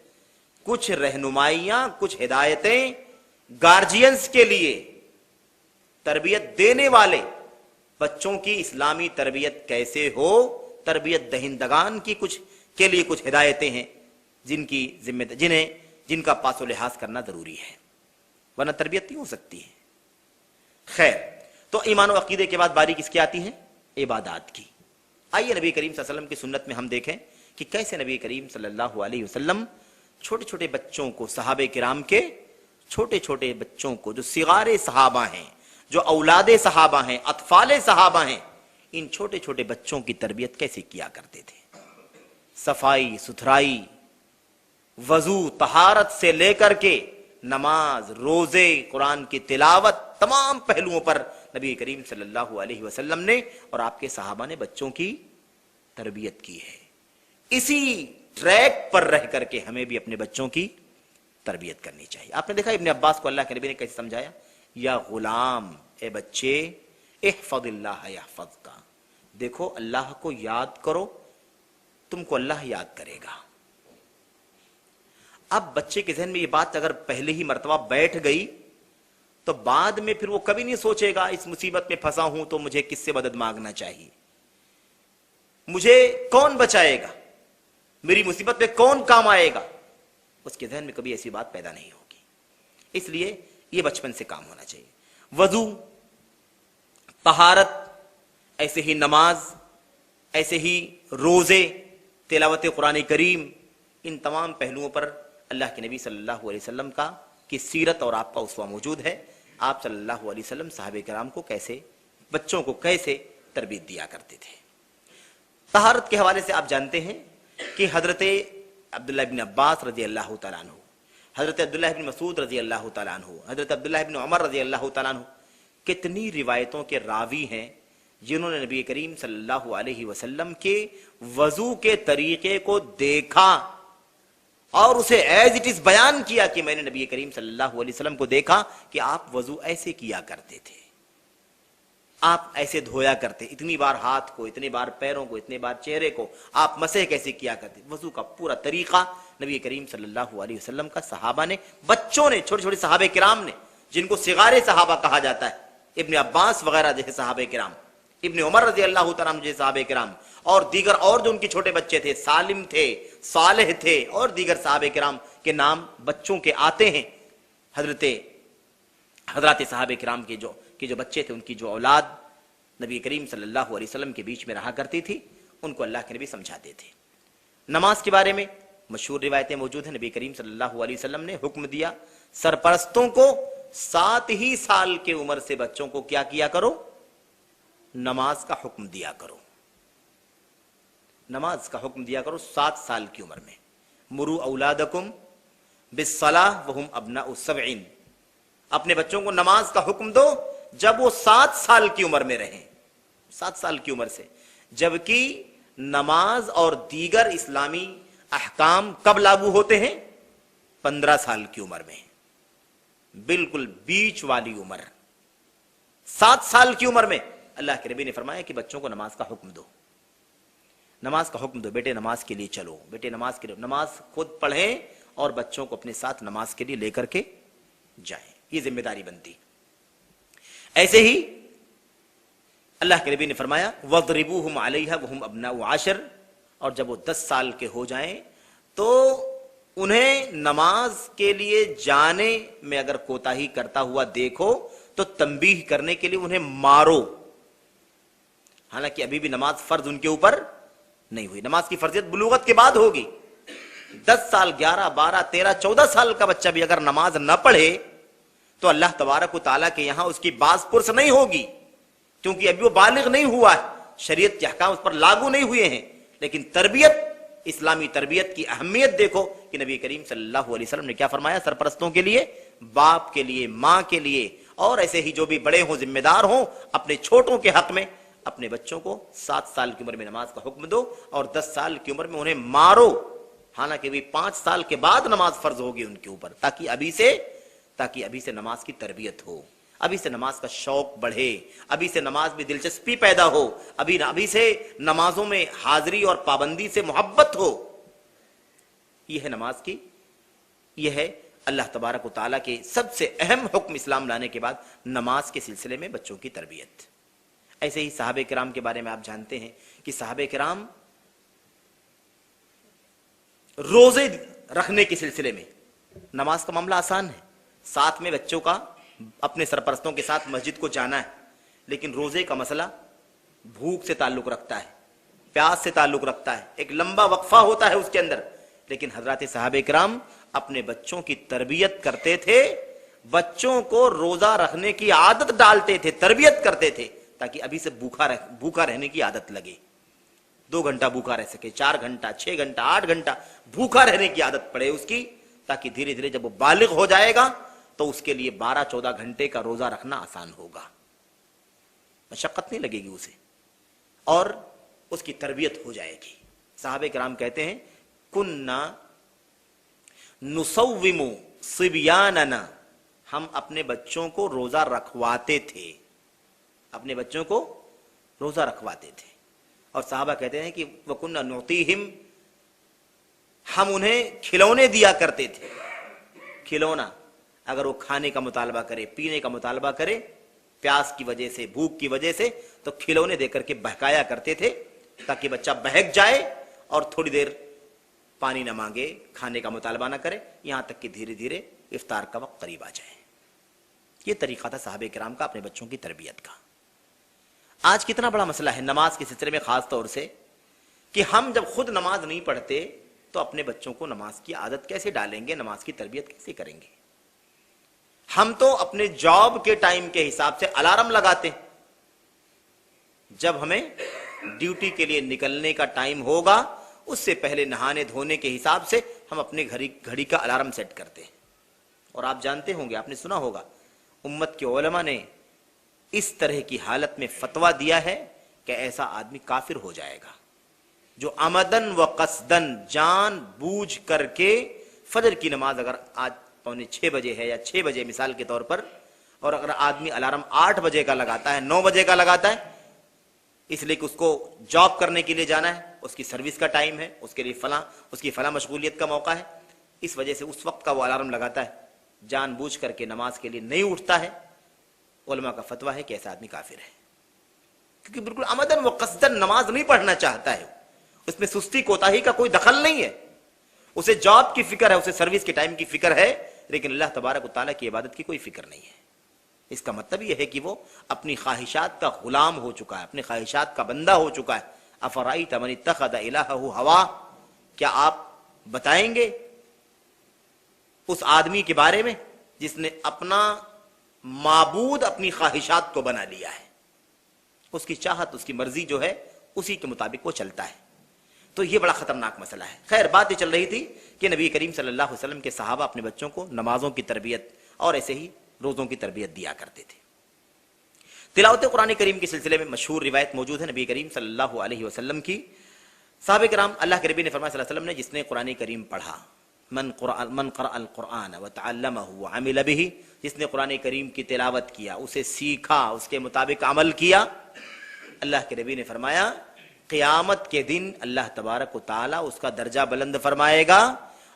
کچھ رہنمائیاں، کچھ ہدایتیں گارجینز کے لیے، تربیت دینے والے بچوں کی اسلامی تربیت کیسے ہو، تربیت دہندگان کی کے لیے کچھ ہدایتیں ہیں جن کا پاس و لحاظ کرنا ضروری ہے، ورنہ تربیت نہیں ہو سکتی ہے۔ خیر، تو ایمان و عقیدے کے بعد باری کس کی آتی ہے؟ عبادات کی۔ آئیے نبی کریم صلی اللہ علیہ وسلم کی سنت میں ہم دیکھیں کہ کیسے نبی کریم صلی اللہ علیہ وسلم چھوٹے چھوٹے بچوں کو، صحابہ کرام کے چھوٹے چھوٹے بچوں کو، جو صغار صحابہ ہیں، جو اولاد صحابہ ہیں، اطفال صحابہ ہیں، ان چھوٹے چھوٹے بچوں کی تربیت کیسے کیا کرتے تھے۔ صفائی ستھرائی، وضو، طہارت سے لے کر کے نماز، روزے، قرآن کی تلاوت، تمام پہلوؤں پر نبی کریم صلی اللہ علیہ وسلم نے اور آپ کے صحابہ نے بچوں کی تربیت کی ہے۔ اسی ٹریک پر رہ کر کے ہمیں بھی اپنے بچوں کی تربیت کرنی چاہیے۔ آپ نے دیکھا ابن عباس کو اللہ کے نبی نے کیسے سمجھایا؟ یا غلام، اے بچے، احفظ اللہ یحفظک، دیکھو اللہ کو یاد کرو، تم کو اللہ یاد کرے گا۔ اب بچے کے ذہن میں یہ بات اگر پہلے ہی مرتبہ بیٹھ گئی تو بعد میں پھر وہ کبھی نہیں سوچے گا اس مصیبت میں پھنسا ہوں تو مجھے کس سے مدد مانگنا چاہیے، مجھے کون بچائے گا، میری مصیبت میں کون کام آئے گا، اس کے ذہن میں کبھی ایسی بات پیدا نہیں ہوگی۔ اس لیے یہ بچپن سے کام ہونا چاہیے۔ وضو، طہارت، ایسے ہی نماز، ایسے ہی روزے، تلاوت قرآن کریم، ان تمام پہلوؤں پر اللہ کے نبی صلی اللہ علیہ وسلم کی سیرت اور آپ کا اسوہ موجود ہے۔ آپ صلی اللہ علیہ وسلم صحابہ کرام کو کیسے، بچوں کو کیسے تربیت دیا کرتے تھے۔ طہارت کے حوالے سے آپ جانتے ہیں کہ حضرت عبداللہ بن عباس رضی اللہ تعالیٰ عنہ، حضرت عبداللہ بن مسعود رضی اللہ تعالیٰ عنہ، حضرت عبداللہ بن عمر رضی اللہ تعالیٰ عنہ، کتنی روایتوں کے راوی ہیں جنہوں نے نبی کریم صلی اللہ علیہ وسلم کے وضو کے طریقے کو دیکھا اور اسے ایز اٹ از بیان کیا کہ میں نے نبی کریم صلی اللہ علیہ وسلم کو دیکھا کہ آپ وضو ایسے کیا کرتے تھے، آپ ایسے دھویا کرتے، اتنی بار ہاتھ کو، اتنی بار پیروں کو، اتنی بار چہرے کو، آپ مسح کیسے کیا کرتے۔ وضو کا پورا طریقہ نبی کریم صلی اللہ علیہ وسلم کا صحابہ نے، بچوں نے، چھوٹے چھوٹے صحابہ کرام نے، جن کو صغار صحابہ کہا جاتا ہے، ابن عباس وغیرہ جیسے صحابہ کرام، ابن عمر رضی اللہ تعالیٰ عنہ جیسے صحابہ کرام، اور دیگر اور جو ان کے چھوٹے بچے تھے، سالم تھے، صالح تھے، اور دیگر صحابہ کرام کے نام بچوں کے آتے ہیں۔ حضرات صحابہ کرام کے جو بچے تھے، ان کی جو اولاد نبی کریم صلی اللہ علیہ وسلم کے بیچ میں رہا کرتی تھی، ان کو اللہ کے نبی سمجھاتے تھے۔ نماز کے بارے میں مشہور روایتیں موجود ہیں۔ نبی کریم صلی اللہ علیہ وسلم نے حکم دیا سرپرستوں کو 7 ہی سال کی عمر سے بچوں کو کیا کیا کرو؟ نماز کا حکم دیا کرو، نماز کا حکم دیا کرو 7 سال کی عمر میں۔ مرو اولادکم بالصلاۃ وہم ابناء 7، اپنے بچوں کو نماز کا حکم دو جب وہ 7 سال کی عمر میں رہیں، 7 سال کی عمر سے۔ جبکہ نماز اور دیگر اسلامی احکام کب لاگو ہوتے ہیں؟ 15 سال کی عمر میں، بالکل بیچ والی عمر۔ 7 سال کی عمر میں اللہ کے نبی نے فرمایا کہ بچوں کو نماز کا حکم دو، نماز کا حکم دو، بیٹے نماز کے لیے چلو، بیٹے نماز کے لیے، نماز خود پڑھیں اور بچوں کو اپنے ساتھ نماز کے لیے لے کر کے جائیں، یہ ذمہ داری بنتی۔ ایسے ہی اللہ کے نبی نے فرمایا وَضْرِبُوهُمْ عَلَيْهَا وَهُمْ أَبْنَاءُ 10، اور جب وہ 10 سال کے ہو جائیں تو انہیں نماز کے لیے جانے میں اگر کوتاہی کرتا ہوا دیکھو تو تنبیہ کرنے کے لیے انہیں مارو. حالانکہ ابھی بھی نماز فرض ان کے اوپر نہیں ہوئی. نماز کی فرضیت بلوغت کے بعد ہوگی. 10 سال 11 12 13 14 سال کا بچہ بھی اگر نماز نہ پڑھے تو اللہ تبارک و تعالیٰ کے یہاں اس کی باز پرس نہیں ہوگی, کیونکہ ابھی وہ بالغ نہیں ہوا ہے, شریعت کے احکام اس پر لاگو نہیں ہوئے ہیں. لیکن تربیت, اسلامی تربیت کی اہمیت دیکھو کہ نبی کریم صلی اللہ علیہ وسلم نے کیا فرمایا سرپرستوں کے لیے, باپ کے لیے, ماں کے لیے, اور ایسے ہی جو بھی بڑے ہوں, ذمہ دار ہوں, اپنے چھوٹوں کے حق میں اپنے بچوں کو 7 سال کی عمر میں نماز کا حکم دو اور 10 سال کی عمر میں انہیں مارو. حالانکہ بھی 5 سال کے بعد نماز فرض ہوگی ان کے اوپر, تاکہ ابھی سے نماز کی تربیت ہو, ابھی سے نماز کا شوق بڑھے, ابھی سے نماز میں دلچسپی پیدا ہو, ابھی سے نمازوں میں حاضری اور پابندی سے محبت ہو. یہ ہے نماز کی, یہ ہے اللہ تبارک و تعالیٰ کے سب سے اہم حکم اسلام لانے کے بعد نماز کے سلسلے میں بچوں کی تربیت. ایسے ہی صحابہ کرام کے بارے میں آپ جانتے ہیں کہ صحابہ کرام روزے رکھنے کے سلسلے میں, نماز کا معاملہ آسان ہے, ساتھ میں بچوں کا اپنے سرپرستوں کے ساتھ مسجد کو جانا ہے, لیکن روزے کا مسئلہ بھوک سے تعلق رکھتا ہے, پیاس سے تعلق رکھتا ہے, ایک لمبا وقفہ ہوتا ہے اس کے اندر. لیکن حضرات صحابہ کرام اپنے بچوں کی تربیت کرتے تھے, بچوں کو روزہ رکھنے کی عادت ڈالتے تھے, تربیت کرتے تھے, تاکہ ابھی سے بھوکا رہنے کی عادت لگے, 2 گھنٹہ بھوکا رہ سکے, 4 گھنٹہ, 6 گھنٹہ, 8 گھنٹہ بھوکا رہنے کی عادت پڑے اس کی, تاکہ دھیرے دھیرے جب وہ بالغ ہو جائے گا تو اس کے لیے 12-14 گھنٹے کا روزہ رکھنا آسان ہوگا, مشقت نہیں لگے گی اسے, اور اس کی تربیت ہو جائے گی. صحابہ کرام کہتے ہیں کننا نصوم صبیاننا, ہم اپنے بچوں کو روزہ رکھواتے تھے, اپنے بچوں کو روزہ رکھواتے تھے. اور صحابہ کہتے ہیں کہ وَكُنَّا نُعْطِيهِمْ, ہم انہیں کھلونے دیا کرتے تھے. کھلونا, اگر وہ کھانے کا مطالبہ کرے, پینے کا مطالبہ کرے, پیاس کی وجہ سے, بھوک کی وجہ سے, تو کھلونے دے کر کے بہکایا کرتے تھے, تاکہ بچہ بہک جائے اور تھوڑی دیر پانی نہ مانگے, کھانے کا مطالبہ نہ کرے, یہاں تک کہ دھیرے دھیرے افطار کا وقت قریب آ جائے. یہ طریقہ تھا صحابہ کرام کا اپنے بچوں کی تربیت کا. آج کتنا بڑا مسئلہ ہے نماز کے سلسلے میں, خاص طور سے کہ ہم جب خود نماز نہیں پڑھتے تو اپنے بچوں کو نماز کی عادت کیسے ڈالیں گے, نماز کی تربیت کیسے کریں گے. ہم تو اپنے جاب کے ٹائم کے حساب سے الارم لگاتے ہیں, جب ہمیں ڈیوٹی کے لیے نکلنے کا ٹائم ہوگا اس سے پہلے نہانے دھونے کے حساب سے ہم اپنے گھڑی کا الارم سیٹ کرتے ہیں. اور آپ جانتے ہوں گے, آپ نے سنا ہوگا, امت کے علماء نے اس طرح کی حالت میں فتویٰ دیا ہے کہ ایسا آدمی کافر ہو جائے گا جو عمدن و قصدن, جان بوجھ کر کے فجر کی نماز اگر آج 5:45 بجے ہے یا 6 بجے مثال کے طور پر, اور اگر آدمی الارم 8 بجے کا لگاتا ہے, 9 بجے کا لگاتا ہے, اس لیے کہ اس کو جاب کرنے کے لیے جانا ہے, اس کی سروس کا ٹائم ہے, اس کے لیے اس کی فلاں مشغولیت کا موقع ہے, اس وجہ سے اس وقت کا وہ الارم لگاتا ہے, جان بوجھ کر کے نماز کے لیے نہیں اٹھتا ہے, علماء کا فتویٰ ہے کہ ایسا آدمی کافر ہے. کیونکہ بالکل عمدن و قصدن نماز نہیں پڑھنا چاہتا ہے, اس میں سستی کوتاہی کا کوئی دخل نہیں ہے, اسے جاب کی فکر ہے, اسے سروس کے ٹائم کی فکر ہے, لیکن اللہ تبارک و تعالیٰ کی عبادت کی کوئی فکر نہیں ہے. اس کا مطلب یہ ہے کہ وہ اپنی خواہشات کا غلام ہو چکا ہے, اپنی خواہشات کا بندہ ہو چکا ہے. افرأیت من اتخذ الہہ ہوا, کیا آپ بتائیں گے اس آدمی کے بارے میں جس نے اپنا معبود اپنی خواہشات کو بنا لیا ہے, اس کی چاہت, اس کی مرضی جو ہے اسی کے مطابق وہ چلتا ہے. تو یہ بڑا خطرناک مسئلہ ہے. خیر, بات یہ چل رہی تھی کہ نبی کریم صلی اللہ علیہ وسلم کے صحابہ اپنے بچوں کو نمازوں کی تربیت اور ایسے ہی روزوں کی تربیت دیا کرتے تھے. تلاوت قرآن کریم کے سلسلے میں مشہور روایت موجود ہے نبی کریم صلی اللہ علیہ وسلم کی. صحابہ کرام, اللہ کے نبی نے فرمایا صلی اللہ علیہ وسلم نے, جس نے قرآن کریم پڑھا, من قرأ القرآن وتعلمہ وعمل به, جس نے قرآن کریم کی تلاوت کیا, اسے سیکھا, اس کے مطابق عمل کیا, اللہ کے نبی نے فرمایا قیامت کے دن اللہ تبارک و تعالی اس کا درجہ بلند فرمائے گا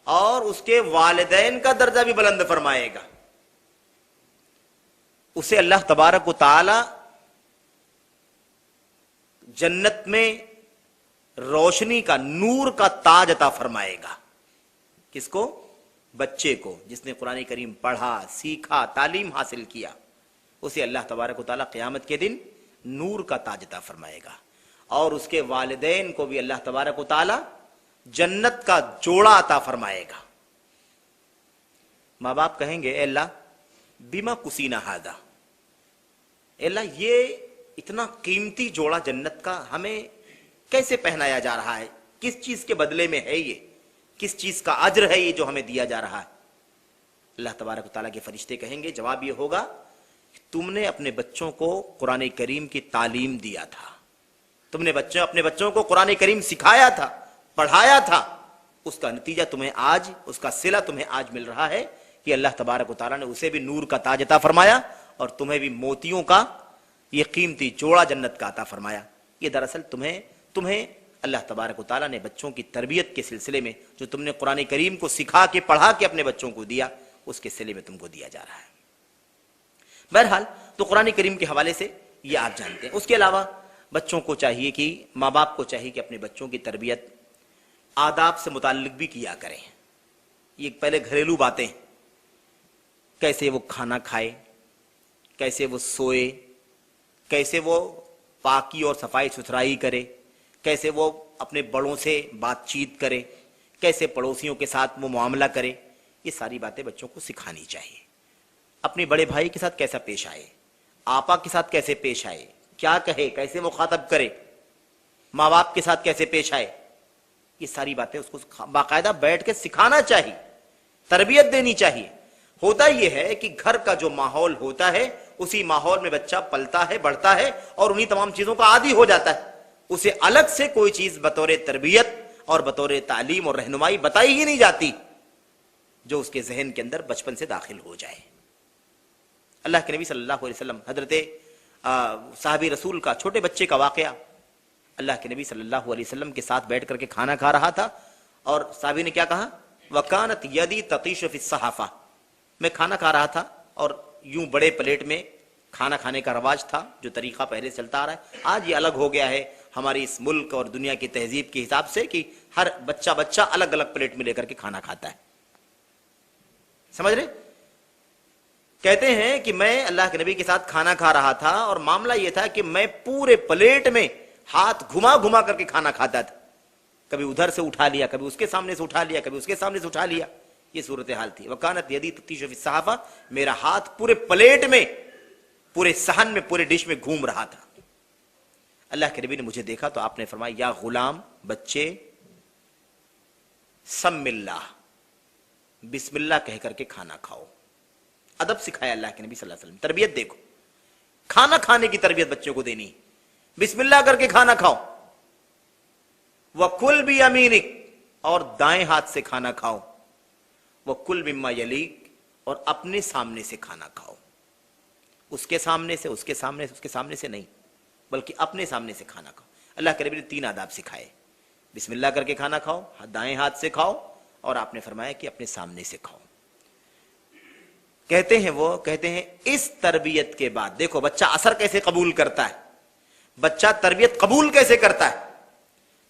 اور اس کے والدین کا درجہ بھی بلند فرمائے گا. اسے اللہ تبارک و تعالی جنت میں روشنی کا, نور کا تاج عطا فرمائے گا. کس کو؟ بچے کو. جس نے قرآن کریم پڑھا، سیکھا، تعلیم حاصل کیا، اسے اللہ تبارک و تعالیٰ قیامت کے دن نور کا تاج عطا فرمائے گا. اور اس کے والدین کو بھی اللہ تبارک و تعالیٰ جنت کا جوڑا عطا فرمائے گا. ماں باپ کہیں گے اے اللہ بما کسینا ہذا، اے اللہ یہ اتنا قیمتی جوڑا جنت کا ہمیں کیسے پہنایا جا رہا ہے؟ کس چیز کے بدلے میں ہے یہ؟ کس چیز کا اجر ہے یہ جو ہمیں دیا جا رہا ہے؟ اللہ تبارک و تعالیٰ کے فرشتے کہیں گے، جواب یہ ہوگا کہ تم نے اپنے بچوں کو قرآن کریم کی تعلیم دیا تھا، تم نے اپنے بچوں کو قرآن کریم سکھایا تھا، پڑھایا تھا. اس کا نتیجہ تمہیں آج، اس کا صلہ تمہیں آج مل رہا ہے کہ اللہ تبارک و تعالیٰ نے اسے بھی نور کا تاج عطا فرمایا اور تمہیں بھی موتیوں کا یہ قیمتی جوڑا جنت کا عطا فرمایا. یہ دراصل تمہیں اللہ تبارک و تعالیٰ نے بچوں کی تربیت کے سلسلے میں جو تم نے قرآن کریم کو سکھا کے پڑھا کے اپنے بچوں کو دیا، اس کے سلسلے میں تم کو دیا جا رہا ہے. بہرحال تو قرآن کریم کے حوالے سے یہ آپ جانتے ہیں. اس کے علاوہ بچوں کو چاہیے کہ ماں باپ کو چاہیے کہ اپنے بچوں کی تربیت آداب سے متعلق بھی کیا کریں. یہ پہلے گھریلو باتیں، کیسے وہ کھانا کھائے، کیسے وہ سوئے، کیسے وہ پاکی اور صفائی ستھرائی کرے، کیسے وہ اپنے بڑوں سے بات چیت کرے، کیسے پڑوسیوں کے ساتھ وہ معاملہ کرے، یہ ساری باتیں بچوں کو سکھانی چاہیے. اپنے بڑے بھائی کے ساتھ کیسا پیش آئے، آپا کے ساتھ کیسے پیش آئے، کیا کہے، کیسے مخاطب کرے، ماں باپ کے ساتھ کیسے پیش آئے، یہ ساری باتیں اس کو باقاعدہ بیٹھ کے سکھانا چاہیے، تربیت دینی چاہیے. ہوتا یہ ہے کہ گھر کا جو ماحول ہوتا ہے اسی ماحول میں بچہ پلتا ہے، بڑھتا ہے اور انہی تمام چیزوں کا عادی ہو جاتا ہے. اسے الگ سے کوئی چیز بطور تربیت اور بطور تعلیم اور رہنمائی بتائی ہی نہیں جاتی جو اس کے ذہن کے اندر بچپن سے داخل ہو جائے. اللہ کے نبی صلی اللہ علیہ وسلم، حضرت صحابی رسول کا چھوٹے بچے کا واقعہ، اللہ کے نبی صلی اللہ علیہ وسلم کے ساتھ بیٹھ کر کے کھانا کھا رہا تھا اور صحابی نے کیا کہا، وَكَانَتْ يَدِي تَطِيشُ فِي الصَّحَافَةِ، میں کھانا کھا رہا تھا اور یوں بڑے پلیٹ میں کھانا کھانے کا رواج تھا جو طریقہ پہلے چلتا آ رہا ہے. آج یہ الگ ہو گیا ہے ہماری اس ملک اور دنیا کی تہذیب کے حساب سے کہ ہر بچہ الگ الگ پلیٹ میں لے کر کے کھانا کھاتا ہے. سمجھ رہے؟ کہتے ہیں کہ میں اللہ کے نبی کے ساتھ کھانا کھا رہا تھا اور معاملہ یہ تھا کہ میں پورے پلیٹ میں ہاتھ گھما کر کے کھانا کھاتا تھا. کبھی ادھر سے اٹھا لیا، کبھی اس کے سامنے سے اٹھا لیا، کبھی اس کے سامنے سے اٹھا لیا. یہ صورتحال تھی. وکانت یدی تطیش فی الصحافہ، میرا ہاتھ پورے پلیٹ میں، پورے صحن میں، پورے ڈش میں گھوم رہا تھا. اللہ کے نبی نے مجھے دیکھا تو آپ نے فرمایا، یا غلام، بچے، سم اللہ، بسم اللہ کہہ کر کے کھانا کھاؤ. ادب سکھایا اللہ کے نبی صلی اللہ علیہ وسلم. تربیت دیکھو، کھانا کھانے کی تربیت بچوں کو دینی، بسم اللہ کر کے کھانا کھاؤ. وَكُلْ بِيَمِينِكَ، اور دائیں ہاتھ سے کھانا کھاؤ. وَكُلْ مِمَّا يَلِيكَ، اور اپنے سامنے سے کھانا کھاؤ. اس کے سامنے سے، اس کے سامنے سے، اس کے سامنے سے نہیں، بلکہ اپنے سامنے سے کھانا کھاؤ. اللہ کے نبی نے 3 آداب سکھائے، بسم اللہ کر کے کھانا کھاؤ، دائیں ہاتھ سے کھاؤ، اور آپ نے فرمایا کہ اپنے سامنے سے کھاؤ. کہتے ہیں اس تربیت کے بعد دیکھو بچہ اثر کیسے قبول کرتا ہے، بچہ تربیت قبول کیسے کرتا ہے.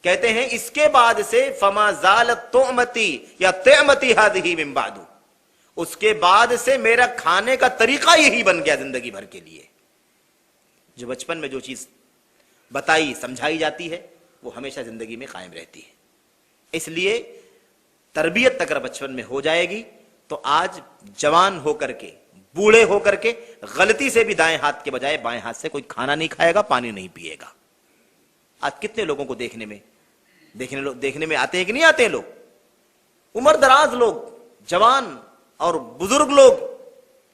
کہتے ہیں اس کے بعد سے فما زالت طعمتی یا طعمتی ہذہ من بعد، اس کے بعد سے میرا کھانے کا طریقہ یہی بن گیا زندگی بھر کے لیے. جو بچپن میں جو چیز بتائی سمجھائی جاتی ہے وہ ہمیشہ زندگی میں قائم رہتی ہے. اس لیے تربیت اگر بچپن میں ہو جائے گی تو آج جوان ہو کر کے، بوڑھے ہو کر کے غلطی سے بھی دائیں ہاتھ کے بجائے بائیں ہاتھ سے کوئی کھانا نہیں کھائے گا، پانی نہیں پیے گا. آج کتنے لوگوں کو دیکھنے میں آتے ہیں کہ نہیں آتے ہیں لوگ، عمر دراز لوگ، جوان اور بزرگ لوگ،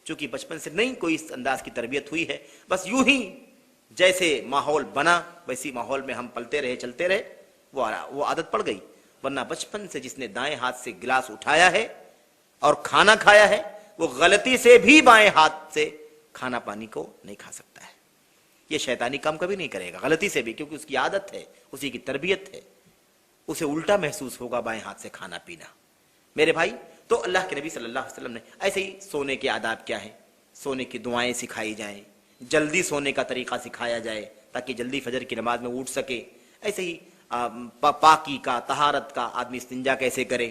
چونکہ بچپن سے نہیں کوئی اس انداز کی تربیت ہوئی ہے، بس یوں ہی جیسے ماحول بنا ویسی ماحول میں ہم پلتے رہے، چلتے رہے، وہ عادت پڑ گئی. ورنہ بچپن سے جس نے دائیں ہاتھ سے گلاس اٹھایا ہے اور کھانا کھایا ہے وہ غلطی سے بھی بائیں ہاتھ سے کھانا پانی کو نہیں کھا سکتا ہے. یہ شیطانی کام کبھی نہیں کرے گا غلطی سے بھی، کیونکہ اس کی عادت ہے، اسی کی تربیت ہے. اسے الٹا محسوس ہوگا بائیں ہاتھ سے کھانا پینا. میرے بھائی، تو اللہ کے نبی صلی اللہ علیہ وسلم نے ایسے ہی سونے کے آداب کیا ہیں، سونے کی دعائیں سکھائی جائیں، جلدی سونے کا طریقہ سکھایا جائے تاکہ جلدی فجر کی نماز میں اٹھ سکے. ایسے ہی پاکی کا، طہارت کا، آدمی استنجا کیسے کرے،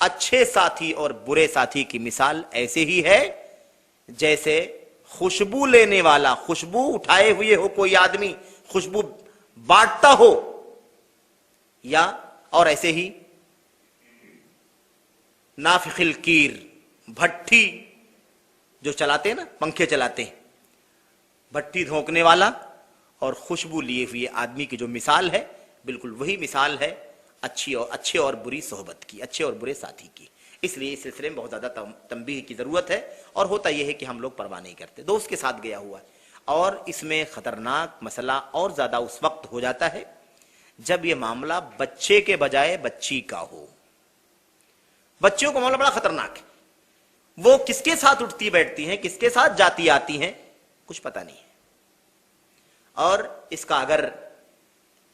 اچھے ساتھی اور برے ساتھی کی مثال ایسے ہی ہے جیسے خوشبو لینے والا خوشبو اٹھائے ہوئے ہو کوئی آدمی خوشبو بانٹتا ہو، یا اور ایسے ہی نافخ الکیر بھٹی جو چلاتے ہیں نا، پنکھے چلاتے ہیں، بھٹی دھونکنے والا اور خوشبو لیے ہوئے آدمی کی جو مثال ہے، بالکل وہی مثال ہے اچھے اور بری صحبت کی، اچھے اور برے ساتھی کی۔ اس لیے اس سلسلے میں بہت زیادہ تنبیہ کی ضرورت ہے، اور ہوتا یہ ہے کہ ہم لوگ پرواہ نہیں کرتے، دوست کے ساتھ گیا ہوا ہے، اور اس میں خطرناک مسئلہ اور زیادہ اس وقت ہو جاتا ہے جب یہ معاملہ بچے کے بجائے بچی کا ہو۔ بچیوں کا معاملہ بڑا خطرناک ہے، وہ کس کے ساتھ اٹھتی بیٹھتی ہیں، کس کے ساتھ جاتی آتی ہیں، کچھ پتہ نہیں ہے، اور اس کا اگر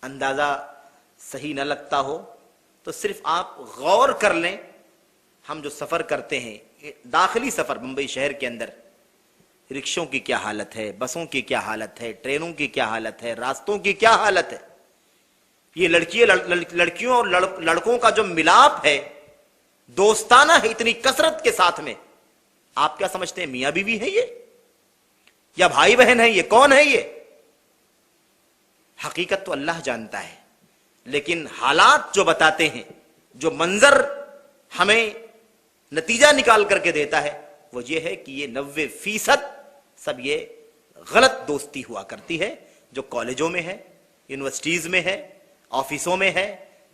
اندازہ صحیح نہ لگتا ہو تو صرف آپ غور کر لیں۔ ہم جو سفر کرتے ہیں، داخلی سفر ممبئی شہر کے اندر، رکشوں کی کیا حالت ہے، بسوں کی کیا حالت ہے، ٹرینوں کی کیا حالت ہے، راستوں کی کیا حالت ہے، یہ لڑکیوں اور لڑکوں کا جو ملاپ ہے، دوستانہ ہے اتنی کثرت کے ساتھ میں، آپ کیا سمجھتے ہیں میاں بیوی ہے یہ یا بھائی بہن ہے؟ یہ کون ہے؟ یہ حقیقت تو اللہ جانتا ہے، لیکن حالات جو بتاتے ہیں، جو منظر ہمیں نتیجہ نکال کر کے دیتا ہے، وہ یہ ہے کہ یہ 90% سب یہ غلط دوستی ہوا کرتی ہے جو کالجوں میں ہے، یونیورسٹیز میں ہے، آفیسوں میں ہے،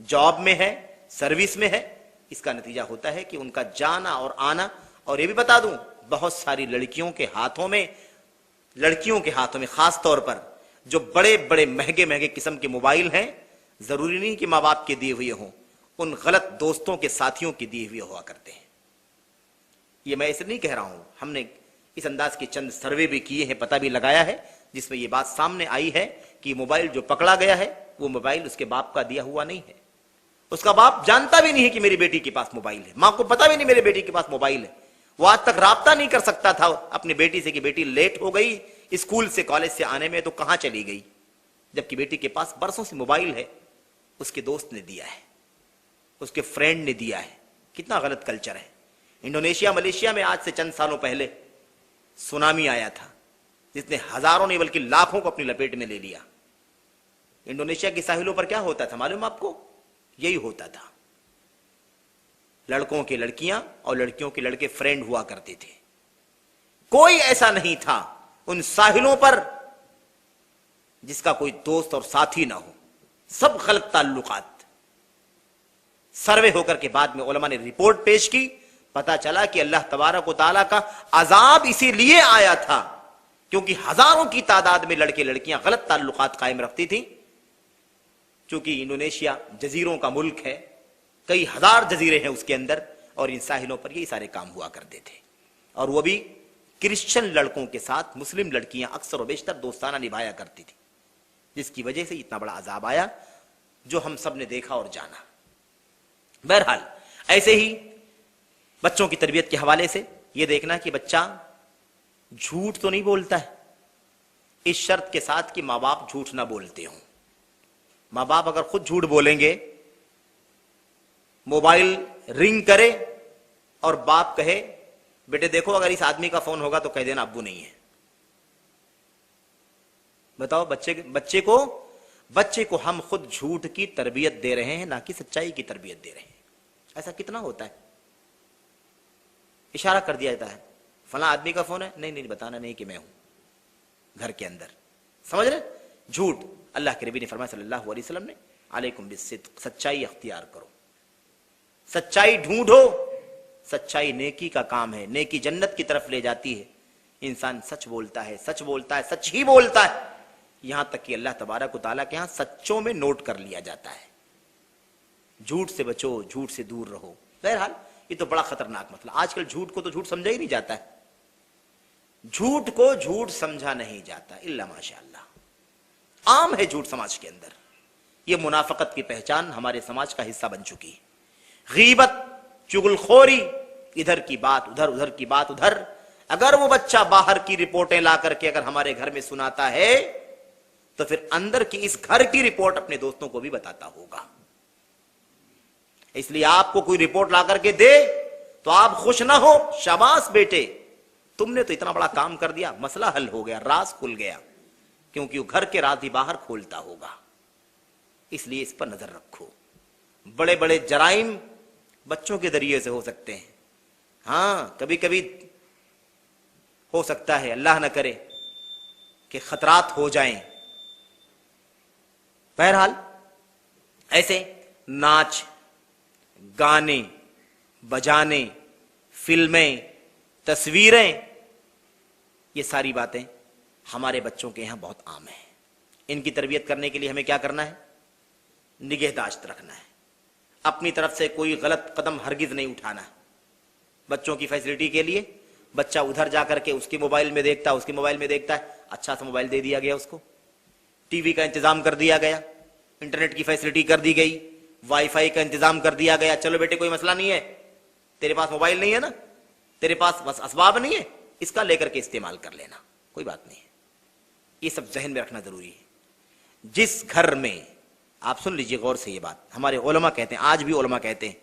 جاب میں ہے، سروس میں ہے۔ اس کا نتیجہ ہوتا ہے کہ ان کا جانا اور آنا، اور یہ بھی بتا دوں بہت ساری لڑکیوں کے ہاتھوں میں خاص طور پر جو بڑے بڑے مہنگے قسم کے موبائل ہیں، ضروری نہیں کہ ماں باپ کے دیے ہوئے ہوں، ان غلط دوستوں کے ساتھیوں کے دیے ہوئے ہوا کرتے ہیں۔ یہ میں اسے نہیں کہہ رہا ہوں، ہم نے اس انداز کے چند سروے بھی کیے ہیں، پتہ بھی لگایا ہے، جس میں یہ بات سامنے آئی ہے کہ موبائل جو پکڑا گیا ہے وہ موبائل اس کے باپ کا دیا ہوا نہیں ہے، اس کا باپ جانتا بھی نہیں ہے کہ میری بیٹی کے پاس موبائل ہے، ماں کو پتہ بھی نہیں میرے بیٹی کے پاس موبائل ہے، وہ آج تک رابطہ نہیں کر سکتا تھا اپنی بیٹی سے کہ بیٹی لیٹ ہو گئی اسکول سے کالج سے آنے میں تو کہاں چلی گئی، جبکہ بیٹی کے پاس برسوں سے موبائل ہے، اس کے دوست نے دیا ہے، اس کے فرینڈ نے دیا ہے۔ کتنا غلط کلچر ہے۔ انڈونیشیا ملیشیا میں آج سے چند سالوں پہلے سونامی آیا تھا جس نے ہزاروں نہیں بلکہ لاکھوں کو اپنی لپیٹ میں لے لیا۔ انڈونیشیا کی ساحلوں پر کیا ہوتا تھا معلوم آپ کو؟ یہی ہوتا تھا، لڑکوں کے لڑکیاں اور لڑکیوں کے لڑکے فرینڈ ہوا کرتے تھے، کوئی ایسا نہیں تھا ان ساحلوں پر جس کا کوئی دوست اور ساتھی نہ ہو، سب غلط تعلقات۔ سروے ہو کر کے بعد میں علماء نے رپورٹ پیش کی، پتا چلا کہ اللہ تبارک و تعالیٰ کا عذاب اسی لیے آیا تھا کیونکہ ہزاروں کی تعداد میں لڑکے لڑکیاں غلط تعلقات قائم رکھتی تھیں۔ چونکہ انڈونیشیا جزیروں کا ملک ہے، کئی ہزار جزیرے ہیں اس کے اندر، اور ان ساحلوں پر یہی سارے کام ہوا کرتے تھے، اور وہ بھی کرسچن لڑکوں کے ساتھ مسلم لڑکیاں اکثر و بیشتر دوستانہ نبھایا کرتی تھی، جس کی وجہ سے اتنا بڑا عذاب آیا جو ہم سب نے دیکھا اور جانا۔ بہرحال ایسے ہی بچوں کی تربیت کے حوالے سے یہ دیکھنا کہ بچہ جھوٹ تو نہیں بولتا ہے، اس شرط کے ساتھ کہ ماں باپ جھوٹ نہ بولتے ہوں۔ ماں باپ اگر خود جھوٹ بولیں گے، موبائل رنگ کرے اور باپ کہے بیٹے دیکھو اگر اس آدمی کا فون ہوگا تو کہہ دینا ابو نہیں ہے، بتاؤ بچے کو ہم خود جھوٹ کی تربیت دے رہے ہیں نہ کہ سچائی کی تربیت دے رہے ہیں۔ ایسا کتنا ہوتا ہے، اشارہ کر دیا جاتا ہے فلاں آدمی کا فون ہے، نہیں بتانا نہیں کہ میں ہوں گھر کے اندر، سمجھ رہے؟ جھوٹ۔ اللہ کے نبی نے فرمایا صلی اللہ علیہ وسلم نے علیکم بالصدق، سچائی اختیار کرو، سچائی ڈھونڈو، سچائی نیکی کا کام ہے، نیکی جنت کی طرف لے جاتی ہے۔ انسان سچ بولتا ہے، سچ ہی بولتا ہے، یہاں تک کہ اللہ تبارک و تعالیٰ کے ہاں سچوں میں نوٹ کر لیا جاتا ہے۔ جھوٹ سے بچو، جھوٹ سے دور رہو۔ بہرحال یہ تو بڑا خطرناک مسئلہ، آج کل جھوٹ کو تو جھوٹ سمجھا ہی نہیں جاتا ہے، جھوٹ کو جھوٹ سمجھا نہیں جاتا الا ماشاء اللہ، عام ہے جھوٹ سماج کے اندر، یہ منافقت کی پہچان ہمارے سماج کا حصہ بن چکی ہے۔ غیبت، چغلخوری، ادھر کی بات ادھر، ادھر کی بات ادھر، اگر وہ بچہ باہر کی رپورٹیں لا کر کے اگر ہمارے گھر میں سناتا ہے تو پھر اندر کی اس گھر کی رپورٹ اپنے دوستوں کو بھی بتاتا ہوگا۔ اس لیے آپ کو کوئی رپورٹ لا کر کے دے تو آپ خوش نہ ہو، شاباش بیٹے تم نے تو اتنا بڑا کام کر دیا، مسئلہ حل ہو گیا، راز کھل گیا، کیونکہ وہ گھر کے راز ہی باہر کھولتا ہوگا۔ اس لیے اس پر نظر رکھو۔ بڑے بڑے جرائم بچوں کے ذریعے سے ہو سکتے ہیں، ہاں کبھی کبھی ہو سکتا ہے، اللہ نہ کرے کہ خطرات ہو جائیں۔ بہرحال ایسے ناچ گانے بجانے فلمیں تصویریں، یہ ساری باتیں ہمارے بچوں کے یہاں بہت عام ہیں۔ ان کی تربیت کرنے کے لیے ہمیں کیا کرنا ہے؟ نگہداشت رکھنا ہے، اپنی طرف سے کوئی غلط قدم ہرگز نہیں اٹھانا ہے۔ بچوں کی فیسلٹی کے لیے بچہ ادھر جا کر کے اس کے موبائل میں دیکھتا ہے، اس کے موبائل میں دیکھتا ہے، اچھا سا موبائل دے دیا گیا، اس کو ٹی وی کا انتظام کر دیا گیا، انٹرنیٹ کی فیسلٹی کر دی گئی، وائی فائی کا انتظام کر دیا گیا، چلو بیٹے کوئی مسئلہ نہیں ہے، تیرے پاس موبائل نہیں ہے نا، تیرے پاس بس اسباب نہیں ہے، اس کا لے کر کے استعمال کر لینا، کوئی بات نہیں ہے۔ یہ سب ذہن میں رکھنا ضروری ہے۔ جس گھر میں، آپ سن لیجئے غور سے یہ بات، ہمارے علماء کہتے ہیں، آج بھی علماء کہتے ہیں،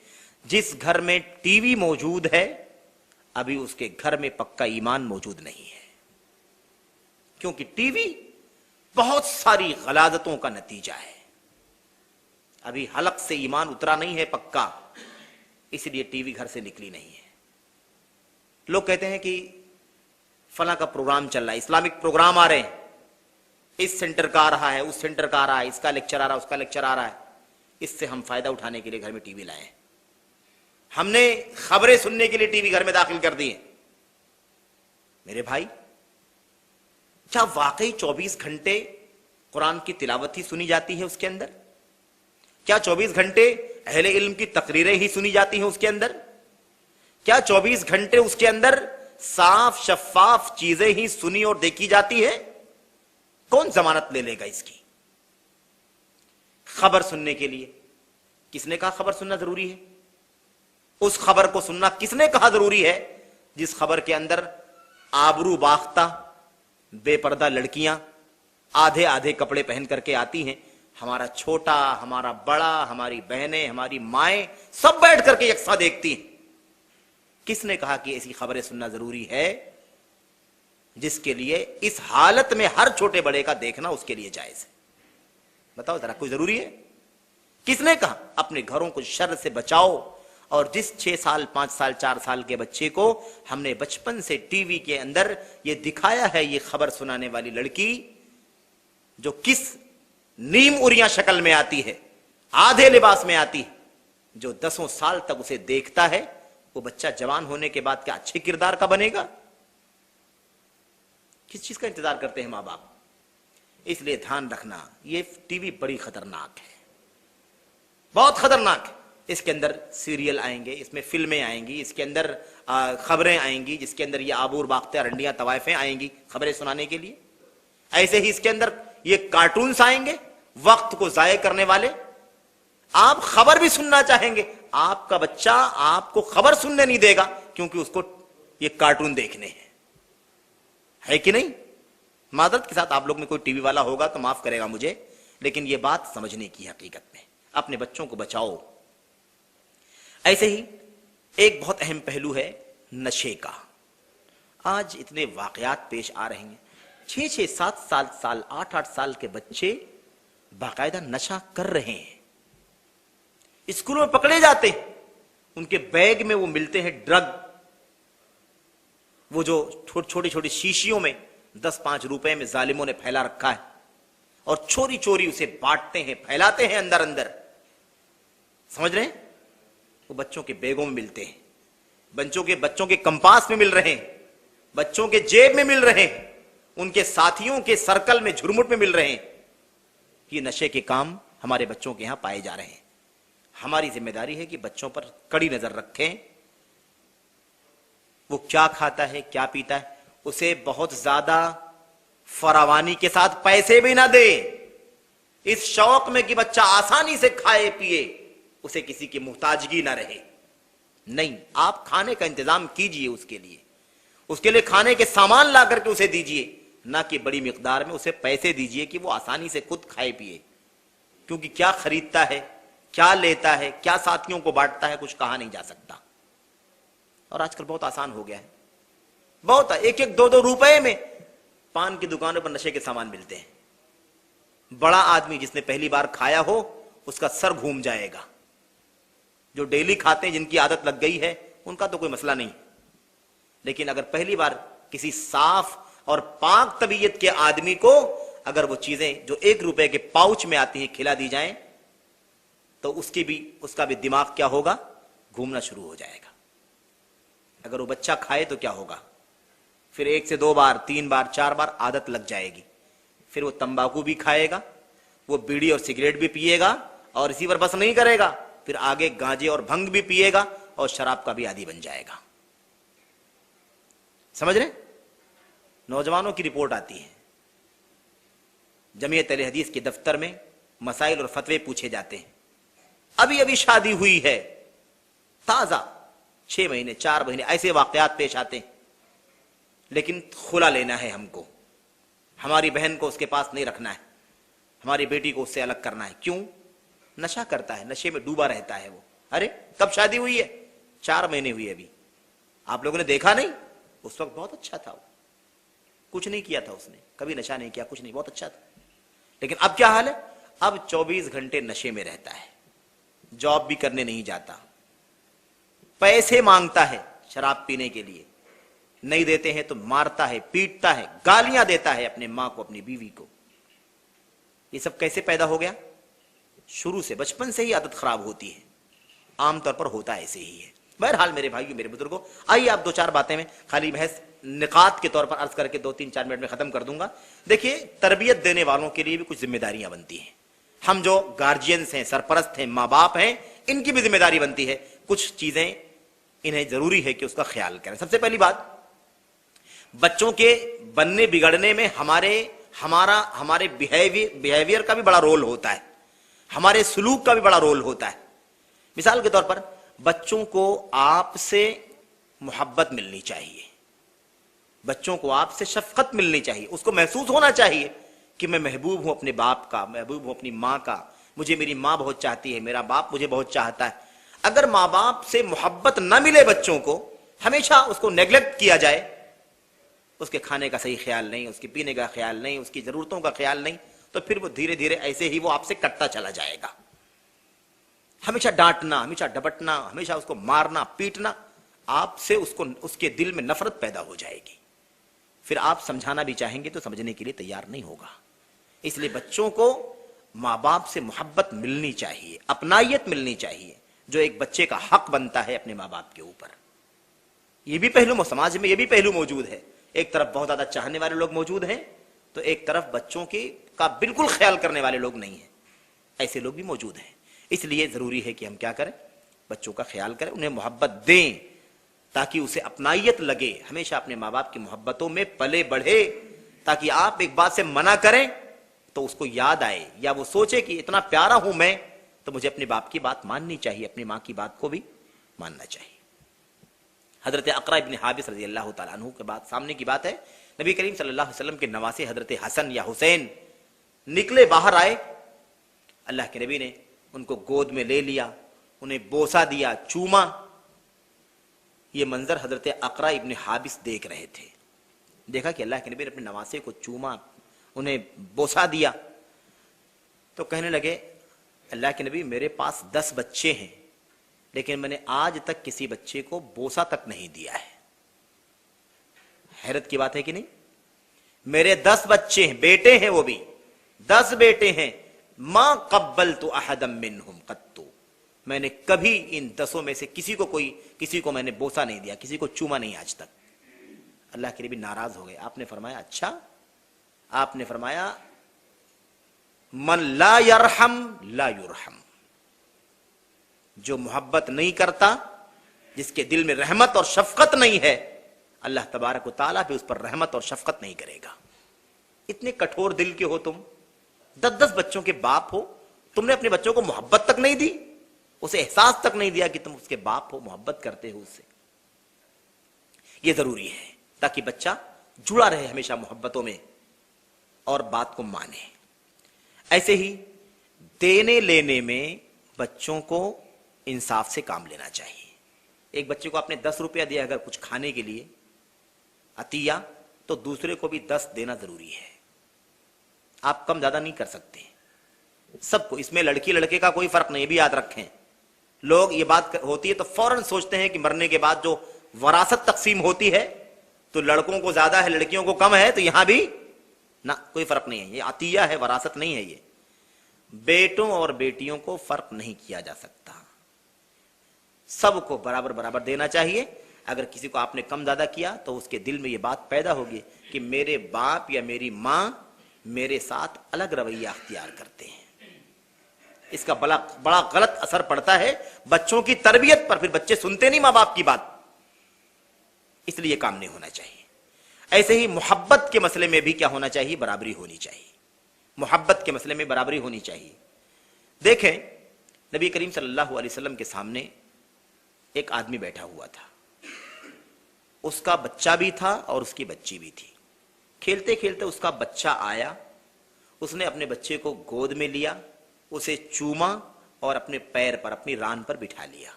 جس گھر میں ٹی وی موجود ہے ابھی اس کے گھر میں پکا ایمان موجود نہیں ہے، کیونکہ ٹی وی بہت ساری غلاظتوں کا نتیجہ ہے، ابھی حلق سے ایمان اترا نہیں ہے پکا، اس لیے ٹی وی گھر سے نکلی نہیں ہے۔ لوگ کہتے ہیں کہ فلاں کا پروگرام چل رہا ہے، اسلامک پروگرام آ رہے ہیں، اس سینٹر کا آ رہا ہے، اس سینٹر کا آ رہا ہے، اس کا لیکچر آ رہا ہے، اس کا لیکچر آ رہا ہے، اس سے ہم فائدہ اٹھانے کے لیے گھر میں ٹی وی لائے ہیں، ہم نے خبریں سننے کے لیے ٹی وی گھر میں داخل کر دی ہیں۔ میرے بھائی، کیا واقعی 24 گھنٹے قرآن کی تلاوت ہی سنی جاتی ہے اس کے اندر؟ کیا 24 گھنٹے اہل علم کی تقریریں ہی سنی جاتی ہیں اس کے اندر؟ کیا 24 گھنٹے اس کے اندر صاف شفاف چیزیں ہی سنی اور دیکھی جاتی ہے؟ کون ضمانت لے لے گا اس کی؟ خبر سننے کے لیے کس نے کہا خبر سننا ضروری ہے؟ اس خبر کو سننا کس نے کہا ضروری ہے جس خبر کے اندر آبرو باختہ بے پردہ لڑکیاں آدھے آدھے کپڑے پہن کر کے آتی ہیں، ہمارا چھوٹا، ہمارا بڑا، ہماری بہنیں، ہماری مائیں سب بیٹھ کر کے یکساں دیکھتی ہیں۔ کس نے کہا کہ ایسی خبریں سننا ضروری ہے جس کے لیے اس حالت میں ہر چھوٹے بڑے کا دیکھنا اس کے لیے جائز ہے؟ بتاؤ ذرا، کوئی ضروری ہے؟ کس نے کہا؟ اپنے گھروں کو شر سے بچاؤ۔ اور جس 6 سال 5 سال 4 سال کے بچے کو ہم نے بچپن سے ٹی وی کے اندر یہ دکھایا ہے، یہ خبر سنانے والی لڑکی جو کس نیم اریاں شکل میں آتی ہے، آدھے لباس میں آتی ہے، جو 10 سال تک اسے دیکھتا ہے، وہ بچہ جوان ہونے کے بعد کیا اچھے کردار کا بنے گا؟ کس چیز کا انتظار کرتے ہیں ماں باپ؟ اس لیے دھیان رکھنا، یہ ٹی وی بڑی خطرناک ہے، بہت خطرناک ہے۔ اس کے اندر سیریل آئیں گے، اس میں فلمیں آئیں گی، اس کے اندر خبریں آئیں گی، جس کے اندر یہ آبور باختہ رنڈیاں طوائفیں آئیں گی خبریں سنانے کے لیے۔ ایسے ہی اس کے اندر یہ کارٹونز آئیں گے وقت کو ضائع کرنے والے۔ آپ خبر بھی سننا چاہیں گے، آپ کا بچہ آپ کو خبر سننے نہیں دے گا، کیونکہ اس کو یہ کارٹون دیکھنے ہیں، ہے کہ نہیں؟ معذرت کے ساتھ آپ لوگ میں کوئی ٹی وی والا ہوگا تو معاف کرے گا مجھے، لیکن یہ بات سمجھنے کی حقیقت میں اپنے بچوں کو بچاؤ۔ ایسے ہی ایک بہت اہم پہلو ہے نشے کا۔ آج اتنے واقعات پیش آ رہے ہیں، 6 7 سال 8 سال کے بچے باقاعدہ نشہ کر رہے ہیں، اسکولوں میں پکڑے جاتے ہیں، ان کے بیگ میں وہ ملتے ہیں ڈرگ، وہ جو چھوٹی چھوٹی شیشیوں میں 10-5 روپے میں ظالموں نے پھیلا رکھا ہے، اور چوری چوری اسے بانٹتے ہیں، پھیلاتے ہیں اندر اندر، سمجھ رہے ہیں؟ وہ بچوں کے بیگوں میں ملتے ہیں، بچوں کے کمپاس میں مل رہے ہیں، بچوں کے جیب میں مل رہے ہیں، ان کے ساتھیوں کے سرکل میں جھرمٹ میں مل رہے ہیں۔ یہ نشے کے کام ہمارے بچوں کے ہاں پائے جا رہے ہیں۔ ہماری ذمہ داری ہے کہ بچوں پر کڑی نظر رکھیں، وہ کیا کھاتا ہے کیا پیتا ہے، اسے بہت زیادہ فراوانی کے ساتھ پیسے بھی نہ دے، اس شوق میں کہ بچہ آسانی سے کھائے پیے، اسے کسی کی محتاجگی نہ رہے۔ نہیں، آپ کھانے کا انتظام کیجئے، اس کے لیے کھانے کے سامان لا کر کے اسے دیجئے، نہ کہ بڑی مقدار میں اسے پیسے دیجئے کہ وہ آسانی سے خود کھائے پیے، کیونکہ کیا خریدتا ہے کیا لیتا ہے، کیا ساتھیوں کو بانٹتا ہے، کچھ کہا نہیں جا سکتا۔ اور آج کل بہت آسان ہو گیا ہے، بہت، ایک ایک دو دو روپے میں پان کی دکانوں پر نشے کے سامان ملتے ہیں۔ بڑا آدمی جس نے پہلی بار کھایا ہو اس کا سر گھوم جائے گا، جو ڈیلی کھاتے ہیں جن کی عادت لگ گئی ہے ان کا تو کوئی مسئلہ نہیں، لیکن اگر پہلی بار کسی صاف اور پاک طبیعت کے آدمی کو اگر وہ چیزیں جو 1 روپے کے پاؤچ میں آتی ہیں کھلا دی جائیں تو اس کا بھی دماغ کیا ہوگا، گھومنا شروع ہو جائے گا۔ اگر وہ بچہ کھائے تو کیا ہوگا، پھر 1 سے 2 بار 3 بار 4 بار عادت لگ جائے گی، پھر وہ تمباکو بھی کھائے گا، وہ بیڑی اور سگریٹ بھی پیے گا، اور اسی پر بس نہیں کرے گا، پھر آگے گانجے اور بھنگ بھی پیے گا اور شراب کا بھی عادی بن جائے گا۔ سمجھ رہے؟ نوجوانوں کی رپورٹ آتی ہے، جمعیت اہل حدیث کے دفتر میں مسائل اور فتوے پوچھے جاتے ہیں، ابھی ابھی شادی ہوئی ہے، تازہ 6 مہینے 4 مہینے ایسے واقعات پیش آتے ہیں، لیکن خلا لینا ہے ہم کو، ہماری بہن کو اس کے پاس نہیں رکھنا ہے، ہماری بیٹی کو اس سے الگ کرنا ہے۔ کیوں؟ نشہ کرتا ہے، نشے میں ڈوبا رہتا ہے وہ۔ ارے کب شادی ہوئی ہے؟ 4 مہینے ہوئی ابھی، آپ لوگوں نے دیکھا نہیں؟ اس وقت بہت اچھا تھا، وہ کچھ نہیں کیا تھا، اس نے کبھی نشہ نہیں کیا، کچھ نہیں، بہت اچھا تھا، لیکن اب کیا حال ہے؟ اب 24 گھنٹے نشے میں رہتا ہے، جاب بھی کرنے نہیں جاتا، پیسے مانگتا ہے شراب پینے کے لیے، نہیں دیتے ہیں تو مارتا ہے، پیٹتا ہے، گالیاں دیتا ہے اپنے ماں کو، اپنی بیوی کو۔ یہ سب کیسے پیدا ہو گیا؟ شروع سے، بچپن سے ہی عادت خراب ہوتی ہے، عام طور پر ہوتا ایسے ہی ہے۔ بہرحال میرے بھائیو، میرے بزرگوں، آئیے آپ 2-4 باتیں میں خالی محض نقاط کے طور پر عرض کر کے 2-3-4 منٹ میں ختم کر دوں گا۔ دیکھیے، تربیت دینے والوں کے لیے بھی کچھ ذمہ داریاں بنتی ہیں، ہم جو گارجینز ہیں، سرپرست ہیں، ماں باپ ہیں، ان کی بھی ذمہ داری بنتی ہے، کچھ چیزیں انہیں ضروری ہے کہ اس کا خیال کریں۔ سب سے پہلی بات، بچوں کے بننے بگڑنے میں ہمارے بیہیویئر کا بھی بڑا رول ہوتا ہے، ہمارے سلوک کا بھی بڑا رول ہوتا ہے۔ مثال کے طور پر بچوں کو آپ سے محبت ملنی چاہیے، بچوں کو آپ سے شفقت ملنی چاہیے، اس کو محسوس ہونا چاہیے کہ میں محبوب ہوں اپنے باپ کا، محبوب ہوں اپنی ماں کا، مجھے میری ماں بہت چاہتی ہے، میرا باپ مجھے بہت چاہتا ہے۔ اگر ماں باپ سے محبت نہ ملے بچوں کو، ہمیشہ اس کو نیگلیکٹ کیا جائے، اس کے کھانے کا صحیح خیال نہیں، اس کے پینے کا خیال نہیں، اس کی ضرورتوں کا خیال نہیں، تو پھر وہ دھیرے دھیرے ایسے ہی وہ آپ سے کٹتا چلا جائے گا۔ ہمیشہ ڈانٹنا، ہمیشہ ڈپٹنا، ہمیشہ اس کو مارنا پیٹنا، آپ سے اس کے دل میں نفرت پیدا ہو جائے گی، پھر آپ سمجھانا بھی چاہیں گے تو سمجھنے کے لیے تیار نہیں ہوگا۔ اس لیے بچوں کو ماں باپ سے محبت ملنی چاہیے، اپنائیت ملنی چاہیے، جو ایک بچے کا حق بنتا ہے اپنے ماں باپ کے اوپر۔ یہ بھی پہلو سماج میں یہ بھی پہلو موجود ہے، ایک طرف بہت زیادہ چاہنے والے لوگ موجود ہیں تو ایک طرف بچوں کا بالکل خیال کرنے والے لوگ نہیں ہیں، ایسے لوگ بھی موجود ہیں۔ اس لیے ضروری ہے کہ ہم کیا کریں، بچوں کا خیال کریں، انہیں محبت دیں تاکہ اسے اپنائیت لگے، ہمیشہ اپنے ماں باپ کی محبتوں میں پلے بڑھے، تاکہ آپ ایک بات سے منع کریں تو اس کو یاد آئے، یا وہ سوچے کہ اتنا پیارا ہوں میں تو مجھے اپنے باپ کی بات ماننی چاہیے، اپنی ماں کی بات کو بھی ماننا چاہیے۔ حضرت اقرا ابن حابس رضی اللہ تعالیٰ عنہ کے بعد سامنے کی بات ہے، نبی کریم صلی اللہ علیہ وسلم کے نواسے حضرت حسن یا حسین نکلے، باہر آئے، اللہ کے نبی نے ان کو گود میں لے لیا، انہیں بوسا دیا، چوما۔ یہ منظر حضرت اقرا ابن حابس دیکھ رہے تھے، دیکھا کہ اللہ کے نبی نے اپنے نواسے کو چوما، انہیں بوسا دیا، تو کہنے لگے اللہ کے نبی میرے پاس 10 بچے ہیں لیکن میں نے آج تک کسی بچے کو بوسا تک نہیں دیا ہے۔ حیرت کی بات ہے کہ نہیں؟ میرے 10 بچے ہیں، بیٹے ہیں، وہ بھی 10 بیٹے ہیں، ما قبلت احدا منہم قط، میں نے کبھی ان 10 میں سے کسی کو میں نے بوسا نہیں دیا، کسی کو چوما نہیں آج تک۔ اللہ کے نبی ناراض ہو گئے، آپ نے فرمایا اچھا، آپ نے فرمایا من لا یرحم لا یرحم، جو محبت نہیں کرتا، جس کے دل میں رحمت اور شفقت نہیں ہے، اللہ تبارک و تعالیٰ بھی اس پر رحمت اور شفقت نہیں کرے گا۔ اتنے کٹھور دل کے ہو تم، 10 بچوں کے باپ ہو، تم نے اپنے بچوں کو محبت تک نہیں دی، اسے احساس تک نہیں دیا کہ تم اس کے باپ ہو، محبت کرتے ہو اس سے۔ یہ ضروری ہے تاکہ بچہ جڑا رہے ہمیشہ محبتوں میں اور بات کو مانے۔ ایسے ہی دینے لینے میں بچوں کو انصاف سے کام لینا چاہیے. ایک بچے کو آپ نے 10 روپیہ دیا اگر کچھ کھانے کے لیے عطیہ، تو دوسرے کو بھی 10 دینا ضروری ہے. آپ کم زیادہ نہیں کر سکتے. سب کو، اس میں لڑکی لڑکے کا کوئی فرق نہیں، بھی یاد رکھیں. لوگ یہ بات ہوتی ہے تو فوراً سوچتے ہیں کہ مرنے کے بعد جو وراثت تقسیم ہوتی ہے تو لڑکوں کو زیادہ ہے لڑکیوں کو کم ہے، تو یہاں بھی نہ، کوئی فرق نہیں ہے. یہ عطیہ ہے، وراثت نہیں ہے. یہ بیٹوں اور بیٹیوں کو فرق نہیں کیا جا سکتا، سب کو برابر برابر دینا چاہیے. اگر کسی کو آپ نے کم زیادہ کیا تو اس کے دل میں یہ بات پیدا ہوگی کہ میرے باپ یا میری ماں میرے ساتھ الگ رویہ اختیار کرتے ہیں. اس کا بڑا غلط اثر پڑتا ہے بچوں کی تربیت پر. پھر بچے سنتے نہیں ماں باپ کی بات، اس لیے کام نہیں ہونا چاہیے. ایسے ہی محبت کے مسئلے میں بھی کیا ہونا چاہیے؟ برابری ہونی چاہیے. محبت کے مسئلے میں برابری ہونی چاہیے. دیکھیں نبی کریم صلی اللہ علیہ وسلم کے سامنے ایک آدمی بیٹھا ہوا تھا، اس کا بچہ بھی تھا اور اس کی بچی بھی تھی. کھیلتے کھیلتے اس کا بچہ آیا، اس نے اپنے بچے کو گود میں لیا، اسے چوما اور اپنے پیر پر، اپنی ران پر بٹھا لیا.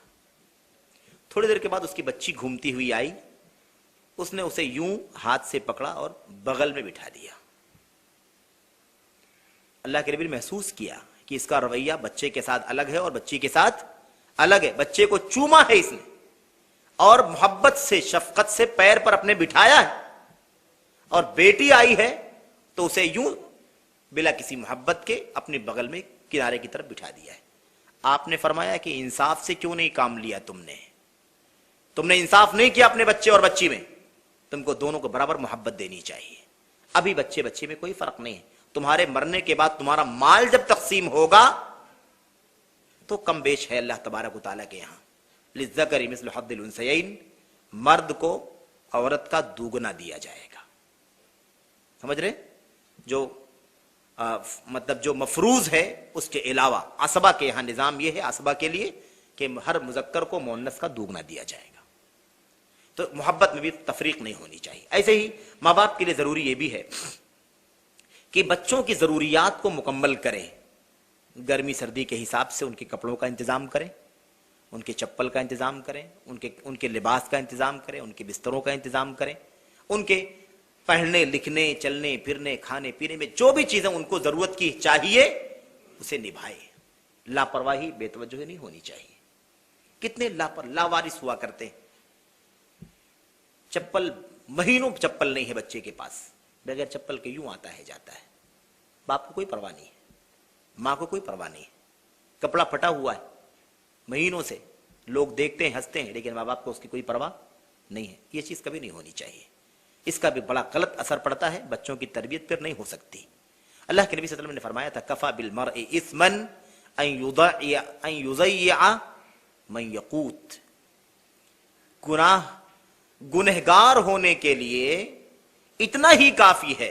تھوڑی دیر کے بعد اس کی بچی گھومتی ہوئی آئی، اس نے اسے یوں ہاتھ سے پکڑا اور بغل میں بٹھا دیا. اللہ کے نبی نے محسوس کیا کہ اس کا رویہ بچے کے ساتھ الگ ہے اور بچی کے ساتھ الگ ہے. بچے کو چوما ہے اس نے اور محبت سے شفقت سے پیر پر اپنے بٹھایا ہے، اور بیٹی آئی ہے تو اسے یوں بلا کسی محبت کے اپنے بغل میں کنارے کی طرف بٹھا دیا ہے. آپ نے فرمایا کہ انصاف سے کیوں نہیں کام لیا؟ تم نے انصاف نہیں کیا اپنے بچے اور بچی میں. تم کو دونوں کو برابر محبت دینی چاہیے. ابھی بچے میں کوئی فرق نہیں ہے. تمہارے مرنے کے بعد تمہارا مال جب تقسیم ہوگا تو کم بیش ہے اللہ تبارک و تعالیٰ کے یہاں. للذکر مثل حظ الانثیین، مرد کو عورت کا دوگنا دیا جائے گا. سمجھ رہے؟ جو مطلب جو مفروض ہے اس کے علاوہ عصبہ کے یہاں نظام یہ ہے، عصبہ کے لیے کہ ہر مذکر کو مؤنث کا دوگنا دیا جائے گا. تو محبت میں بھی تفریق نہیں ہونی چاہیے. ایسے ہی ماں باپ کے لیے ضروری یہ بھی ہے کہ بچوں کی ضروریات کو مکمل کریں. گرمی سردی کے حساب سے ان کے کپڑوں کا انتظام کریں، ان کے چپل کا انتظام کریں، ان کے لباس کا انتظام کریں، ان کے بستروں کا انتظام کریں، ان کے پڑھنے لکھنے چلنے پھرنے کھانے پینے میں جو بھی چیزیں ان کو ضرورت کی چاہیے اسے نبھائے. لاپرواہی بے توجہی نہیں ہونی چاہیے. کتنے لاوارث ہوا کرتے ہیں، چپل مہینوں چپل نہیں ہے بچے کے پاس، بغیر چپل کے یوں آتا ہے جاتا ہے. باپ کو کوئی پرواہ نہیں ہے، ماں کو کوئی پرواہ نہیں ہے. کپڑا پھٹا ہوا ہے مہینوں سے، لوگ دیکھتے ہیں ہنستے ہیں، لیکن ماں باپ کو اس کی کوئی پرواہ نہیں ہے. یہ چیز کبھی نہیں ہونی چاہیے. اس کا بھی بڑا غلط اثر پڑتا ہے، بچوں کی تربیت پر نہیں ہو سکتی. اللہ کے نبی صلی اللہ علیہ وسلم نے فرمایا تھا کفا بالمرء اثما ان یضیع من یقوت. گنہگار ہونے کے لیے اتنا ہی کافی ہے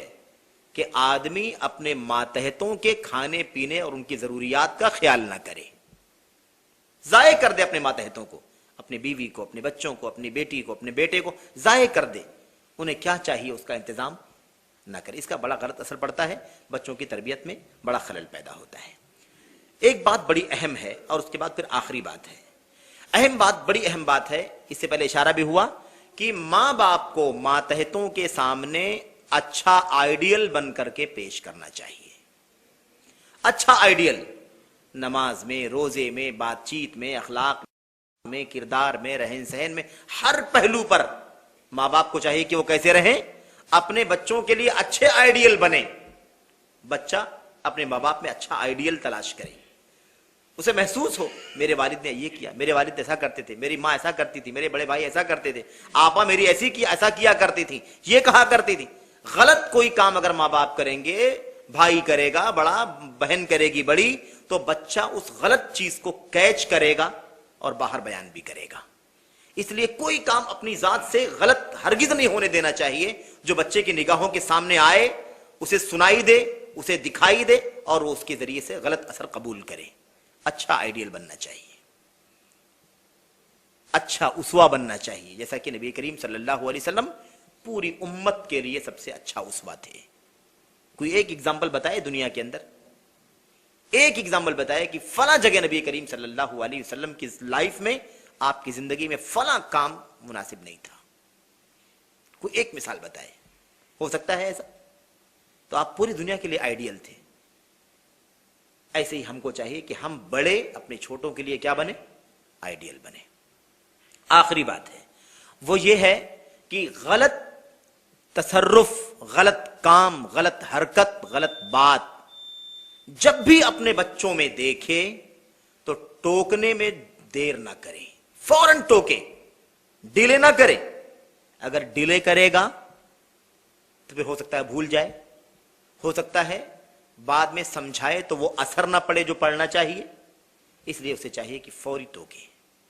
کہ آدمی اپنے ماتحتوں کے کھانے پینے اور ان کی ضروریات کا خیال نہ کرے، ضائع کر دے اپنے ماتحتوں کو، اپنی بیوی کو، اپنے بچوں کو، اپنی بیٹی کو، اپنے بیٹے کو ضائع کر دے. انہیں کیا چاہیے اس کا انتظام نہ کرے. اس کا بڑا غلط اثر پڑتا ہے، بچوں کی تربیت میں بڑا خلل پیدا ہوتا ہے. ایک بات بڑی اہم ہے اور اس کے بعد پھر آخری بات ہے. بڑی اہم بات ہے، اس سے پہلے اشارہ بھی ہوا کہ ماں باپ کو ماتحتوں کے سامنے اچھا آئیڈیل بن کر کے پیش کرنا چاہیے. اچھا آئیڈیل، نماز میں، روزے میں، بات چیت میں، اخلاق میں، کردار میں، رہن سہن میں، ہر پہلو پر ماں باپ کو چاہیے کہ وہ کیسے رہیں، اپنے بچوں کے لیے اچھے آئیڈیل بنے. بچہ اپنے ماں باپ میں اچھا آئیڈیل تلاش کرے، اسے محسوس ہو میرے والد نے یہ کیا، میرے والد ایسا کرتے تھے، میری ماں ایسا کرتی تھی، میرے بڑے بھائی ایسا کرتے تھے، آپا میری ایسا کیا کرتی تھی، یہ کہا کرتی تھی. غلط کوئی کام اگر ماں باپ کریں گے، بھائی کرے گا بڑا، بہن کرے گی بڑی، تو بچہ اس غلط چیز کو کیچ کرے گا اور باہر بیان بھی کرے گا. اس لیے کوئی کام اپنی ذات سے غلط ہرگز نہیں ہونے دینا چاہیے. جو بچے کی نگاہوں کے سامنے آئے اسے سنائی دے، اسے دکھائی دے اور وہ اس کے ذریعے سے غلط اثر قبول کرے. اچھا آئیڈیل بننا چاہیے، اچھا اسوہ بننا چاہیے، جیسا کہ نبی کریم صلی اللہ علیہ وسلم پوری امت کے لیے سب سے اچھا اسوہ تھے. کوئی ایک ایگزامپل بتائے دنیا کے اندر، ایک ایگزامپل بتایا کہ فلاں جگہ نبی کریم صلی اللہ علیہ وسلم کی لائف میں، آپ کی زندگی میں فلاں کام مناسب نہیں تھا، کوئی ایک مثال بتائے، ہو سکتا ہے ایسا؟ تو آپ پوری دنیا کے لیے آئیڈیل تھے۔ ایسے ہی ہم کو چاہیے کہ ہم بڑے اپنے چھوٹوں کے لیے کیا بنے؟ آئیڈیل بنے۔ آخری بات ہے وہ یہ ہے کہ غلط تصرف، غلط کام، غلط حرکت، غلط بات جب بھی اپنے بچوں میں دیکھے تو ٹوکنے میں دیر نہ کرے، فوراً ٹوکے، ڈیلے نہ کرے۔ اگر ڈیلے کرے گا تو پھر ہو سکتا ہے بھول جائے، ہو سکتا ہے بعد میں سمجھائے تو وہ اثر نہ پڑے جو پڑنا چاہیے، اس لیے اسے چاہیے کہ فوری ٹوکے۔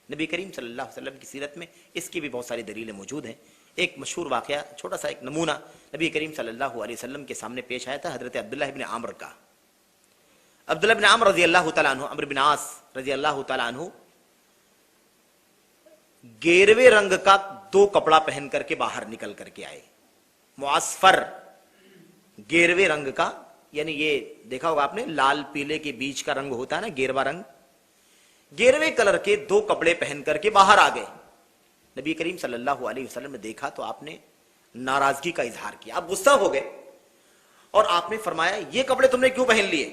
نبی کریم صلی اللہ علیہ وسلم کی سیرت میں اس کی بھی بہت ساری دلیلیں موجود ہیں۔ ایک مشہور واقعہ، چھوٹا سا ایک نمونہ نبی کریم صلی اللہ علیہ وسلم کے سامنے پیش آیا تھا، حضرت عبداللہ بن عامر کا۔ عبداللہ بن عامر رضی اللہ تعالیٰ عنہ، عمرو بن عاص رضی اللہ تعالیٰ عنہ، گیروے رنگ کا 2 کپڑا پہن کر کے باہر نکل کر کے آئے، معصفر گیروے رنگ کا، یعنی یہ دیکھا ہوگا آپ نے لال پیلے کے بیچ کا رنگ ہوتا ہے نا، گیروا رنگ، گیروے کلر کے 2 کپڑے پہن کر کے باہر آ گئے۔ نبی کریم صلی اللہ علیہ وسلم نے دیکھا تو آپ نے ناراضگی کا اظہار کیا، آپ غصہ ہو گئے اور آپ نے فرمایا یہ کپڑے تم نے کیوں پہن لیے؟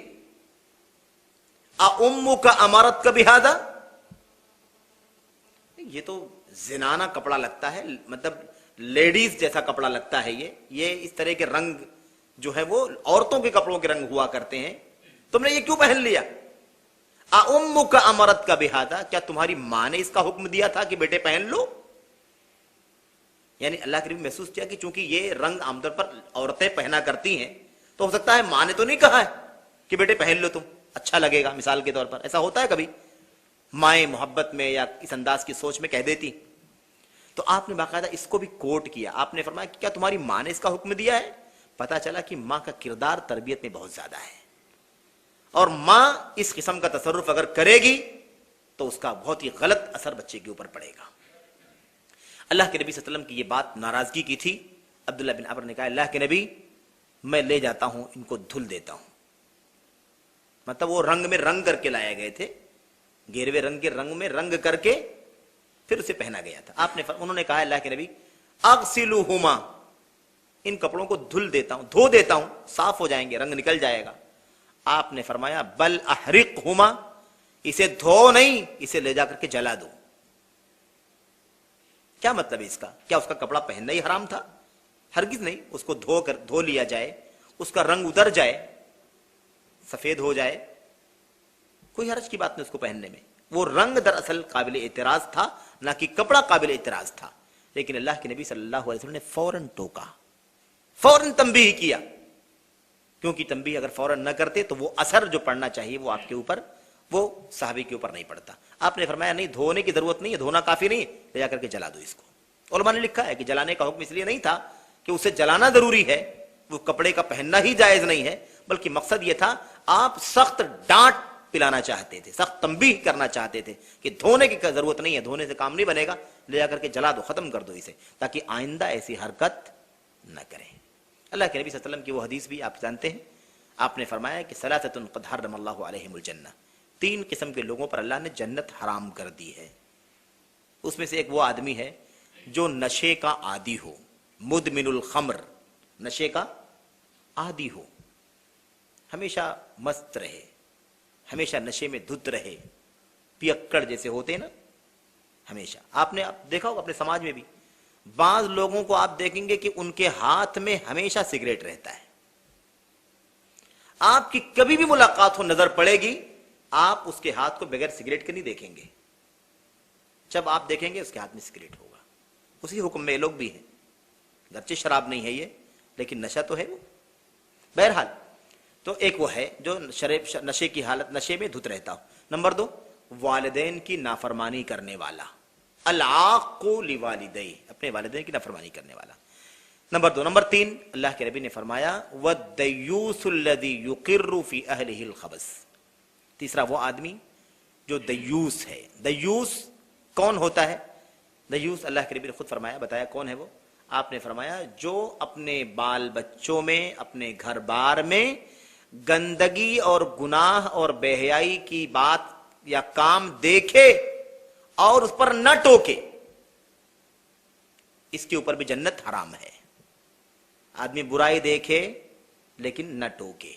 اُمُّکَ امرتک بہذا، یہ تو زنانہ کپڑا لگتا ہے، مطلب لیڈیز جیسا کپڑا لگتا ہے، یہ اس طرح کے رنگ جو ہے وہ عورتوں کے کپڑوں کے رنگ ہوا کرتے ہیں، تم نے یہ کیوں پہن لیا؟ اُمُّکَ امرتک بہذا، کیا تمہاری ماں نے اس کا حکم دیا تھا کہ بیٹے پہن لو؟ یعنی اللہ کے نبی محسوس کیا کہ چونکہ یہ رنگ عام طور پر عورتیں پہنا کرتی ہیں تو ہو سکتا ہے ماں نے تو نہیں کہا ہے کہ بیٹے پہن لو، تم اچھا لگے گا، مثال کے طور پر ایسا ہوتا ہے کبھی، مائیں محبت میں یا اس انداز کی سوچ میں کہہ دیتی، تو آپ نے باقاعدہ اس کو بھی کوٹ کیا، آپ نے فرمایا کہ کیا تمہاری ماں نے اس کا حکم دیا ہے؟ پتا چلا کہ ماں کا کردار تربیت میں بہت زیادہ ہے، اور ماں اس قسم کا تصرف اگر کرے گی تو اس کا بہت ہی غلط اثر بچے کے اوپر پڑے گا۔ اللہ کے نبی صلی اللہ علیہ وسلم کی یہ بات ناراضگی کی تھی۔ عبداللہ بن عمر نے کہا اللہ کے نبی میں لے جاتا ہوں، ان کو دھل دیتا ہوں، مطلب وہ رنگ میں رنگ کر کے لائے گئے تھے، گیروے رنگ کے رنگ میں رنگ کر کے پھر اسے پہنا گیا تھا۔ انہوں نے کہا اللہ کے نبی اغسلوہما، ان کپڑوں کو دھل دیتا ہوں، دھو دیتا ہوں، صاف ہو جائیں گے، رنگ نکل جائے گا۔ آپ نے فرمایا بل احرقہما، اسے دھو نہیں، اسے لے جا کر کے جلا دو۔ کیا مطلب ہے اس کا؟ کیا اس کا کپڑا پہننا ہی حرام تھا؟ ہرگز نہیں، اس کو دھو لیا جائے، اس کا رنگ اتر جائے، سفید ہو جائے، کوئی حرج کی بات نہیں اس کو پہننے میں۔ وہ رنگ دراصل قابل اعتراض تھا، نہ کہ کپڑا قابل اعتراض تھا، لیکن اللہ کے نبی صلی اللہ علیہ وسلم نے فوراً ٹوکا، فوراً تنبیہ کیا، کیونکہ تنبیہ اگر فوراً نہ کرتے تو وہ اثر جو پڑنا چاہیے وہ آپ کے اوپر، وہ صحابی کے اوپر نہیں پڑتا۔ آپ نے فرمایا نہیں، دھونے کی ضرورت نہیں ہے، دھونا کافی نہیں ہے، لے جا کر کے جلا دو اس کو۔ علماء نے لکھا ہے کہ جلانے کا حکم اس لیے نہیں تھا کہ اسے جلانا ضروری ہے، وہ کپڑے کا پہننا ہی جائز نہیں ہے، بلکہ مقصد یہ تھا آپ سخت ڈانٹ پلانا چاہتے تھے، سخت تنبیہ کرنا چاہتے تھے کہ دھونے کی ضرورت نہیں ہے، دھونے سے کام نہیں بنے گا، لے جا کر کے جلا دو، ختم کر دو اسے، تاکہ آئندہ ایسی حرکت نہ کریں۔ اللہ کے نبی صلی اللہ علیہ وسلم کی وہ حدیث بھی آپ جانتے ہیں، آپ نے فرمایا کہ ثلاثۃ قد حرم اللہ علیہم الجنہ، 3 قسم کے لوگوں پر اللہ نے جنت حرام کر دی ہے۔ اس میں سے ایک وہ آدمی ہے جو نشے کا عادی ہو، مدمن الخمر، نشے کا عادی ہو، ہمیشہ مست رہے، ہمیشہ نشے میں دھت رہے، پیکڑ جیسے ہوتے ہیں نا، ہمیشہ۔ آپ نے دیکھا ہوگا اپنے سماج میں بھی بعض لوگوں کو آپ دیکھیں گے کہ ان کے ہاتھ میں ہمیشہ سگریٹ رہتا ہے، آپ کی کبھی بھی ملاقات ہو، نظر پڑے گی، آپ اس کے ہاتھ کو بغیر سگریٹ کے نہیں دیکھیں گے، جب آپ دیکھیں گے اس کے ہاتھ میں سگریٹ ہوگا۔ اسی حکم میں یہ لوگ بھی ہیں، گرچہ شراب نہیں ہے یہ، لیکن نشہ تو ہے وہ۔ بہرحال تو ایک وہ ہے جو نشے کی حالت، نشے میں دھت رہتا ہو۔ نمبر 2، والدین کی نافرمانی کرنے والا، العاق لوالدیہ، اپنے والدین کی نافرمانی کرنے والا۔ نمبر 2۔ نمبر 3، اللہ کے نبی نے فرمایا وَالدَّيُّوثُ الَّذِي يُقِرُّ فِي أَهْلِهِ الْخَبَثَ، تیسرا وہ آدمی جو دیوس ہے۔ دیوس کون ہوتا ہے؟ دیوس اللہ کے نبی نے خود فرمایا، بتایا کون ہے وہ؟ آپ نے فرمایا جو اپنے بال بچوں میں، اپنے گھر بار میں گندگی اور گناہ اور بے حیائی کی بات یا کام دیکھے اور اس پر نہ ٹوکے، اس کے اوپر بھی جنت حرام ہے۔ آدمی برائی دیکھے لیکن نہ ٹوکے،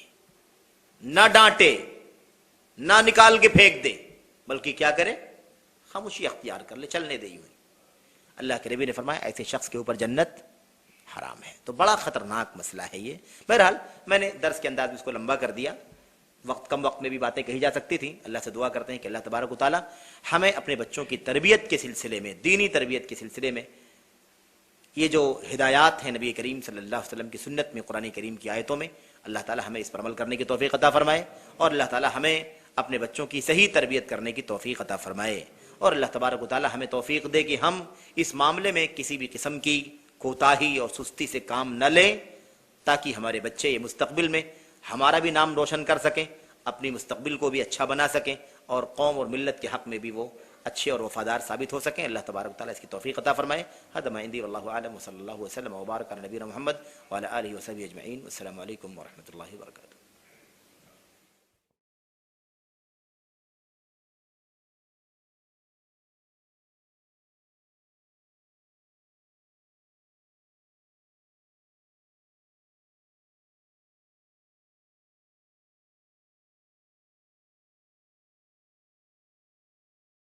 نہ ڈانٹے، نہ نکال کے پھینک دے، بلکہ کیا کرے؟ خاموشی اختیار کر لے، چلنے دے یوں ہی۔ اللہ کے نبی نے فرمایا ایسے شخص کے اوپر جنت حرام ہے۔ تو بڑا خطرناک مسئلہ ہے یہ۔ بہرحال میں نے درس کے انداز میں اس کو لمبا کر دیا، کم وقت میں بھی باتیں کہی جا سکتی تھیں۔ اللہ سے دعا کرتے ہیں کہ اللہ تبارک و تعالی ہمیں اپنے بچوں کی تربیت کے سلسلے میں، دینی تربیت کے سلسلے میں، یہ جو ہدایات ہیں نبی کریم صلی اللہ علیہ وسلم کی سنت میں، قرآن کریم کی آیتوں میں، اللہ تعالی ہمیں اس پر عمل کرنے کی توفیق عطا فرمائے، اور اللہ تعالی ہمیں اپنے بچوں کی صحیح تربیت کرنے کی توفیق عطا فرمائے، اور اللہ تبارک و تعالی ہمیں توفیق دے کہ ہم اس معاملے میں کسی بھی قسم کی کوتاہی اور سستی سے کام نہ لیں، تاکہ ہمارے بچے یہ مستقبل میں ہمارا بھی نام روشن کر سکیں، اپنی مستقبل کو بھی اچھا بنا سکیں، اور قوم اور ملت کے حق میں بھی وہ اچھے اور وفادار ثابت ہو سکیں۔ اللہ تبارک و تعالی اس کی توفیق عطا فرمائے۔ هذا ما عندي والله اعلم، وصلی اللہ وسلم وبارک علی نبینا محمد وعلى آلہ وصحبہ اجمعین۔ السلام علیکم ورحمۃ اللہ وبرکاتہ۔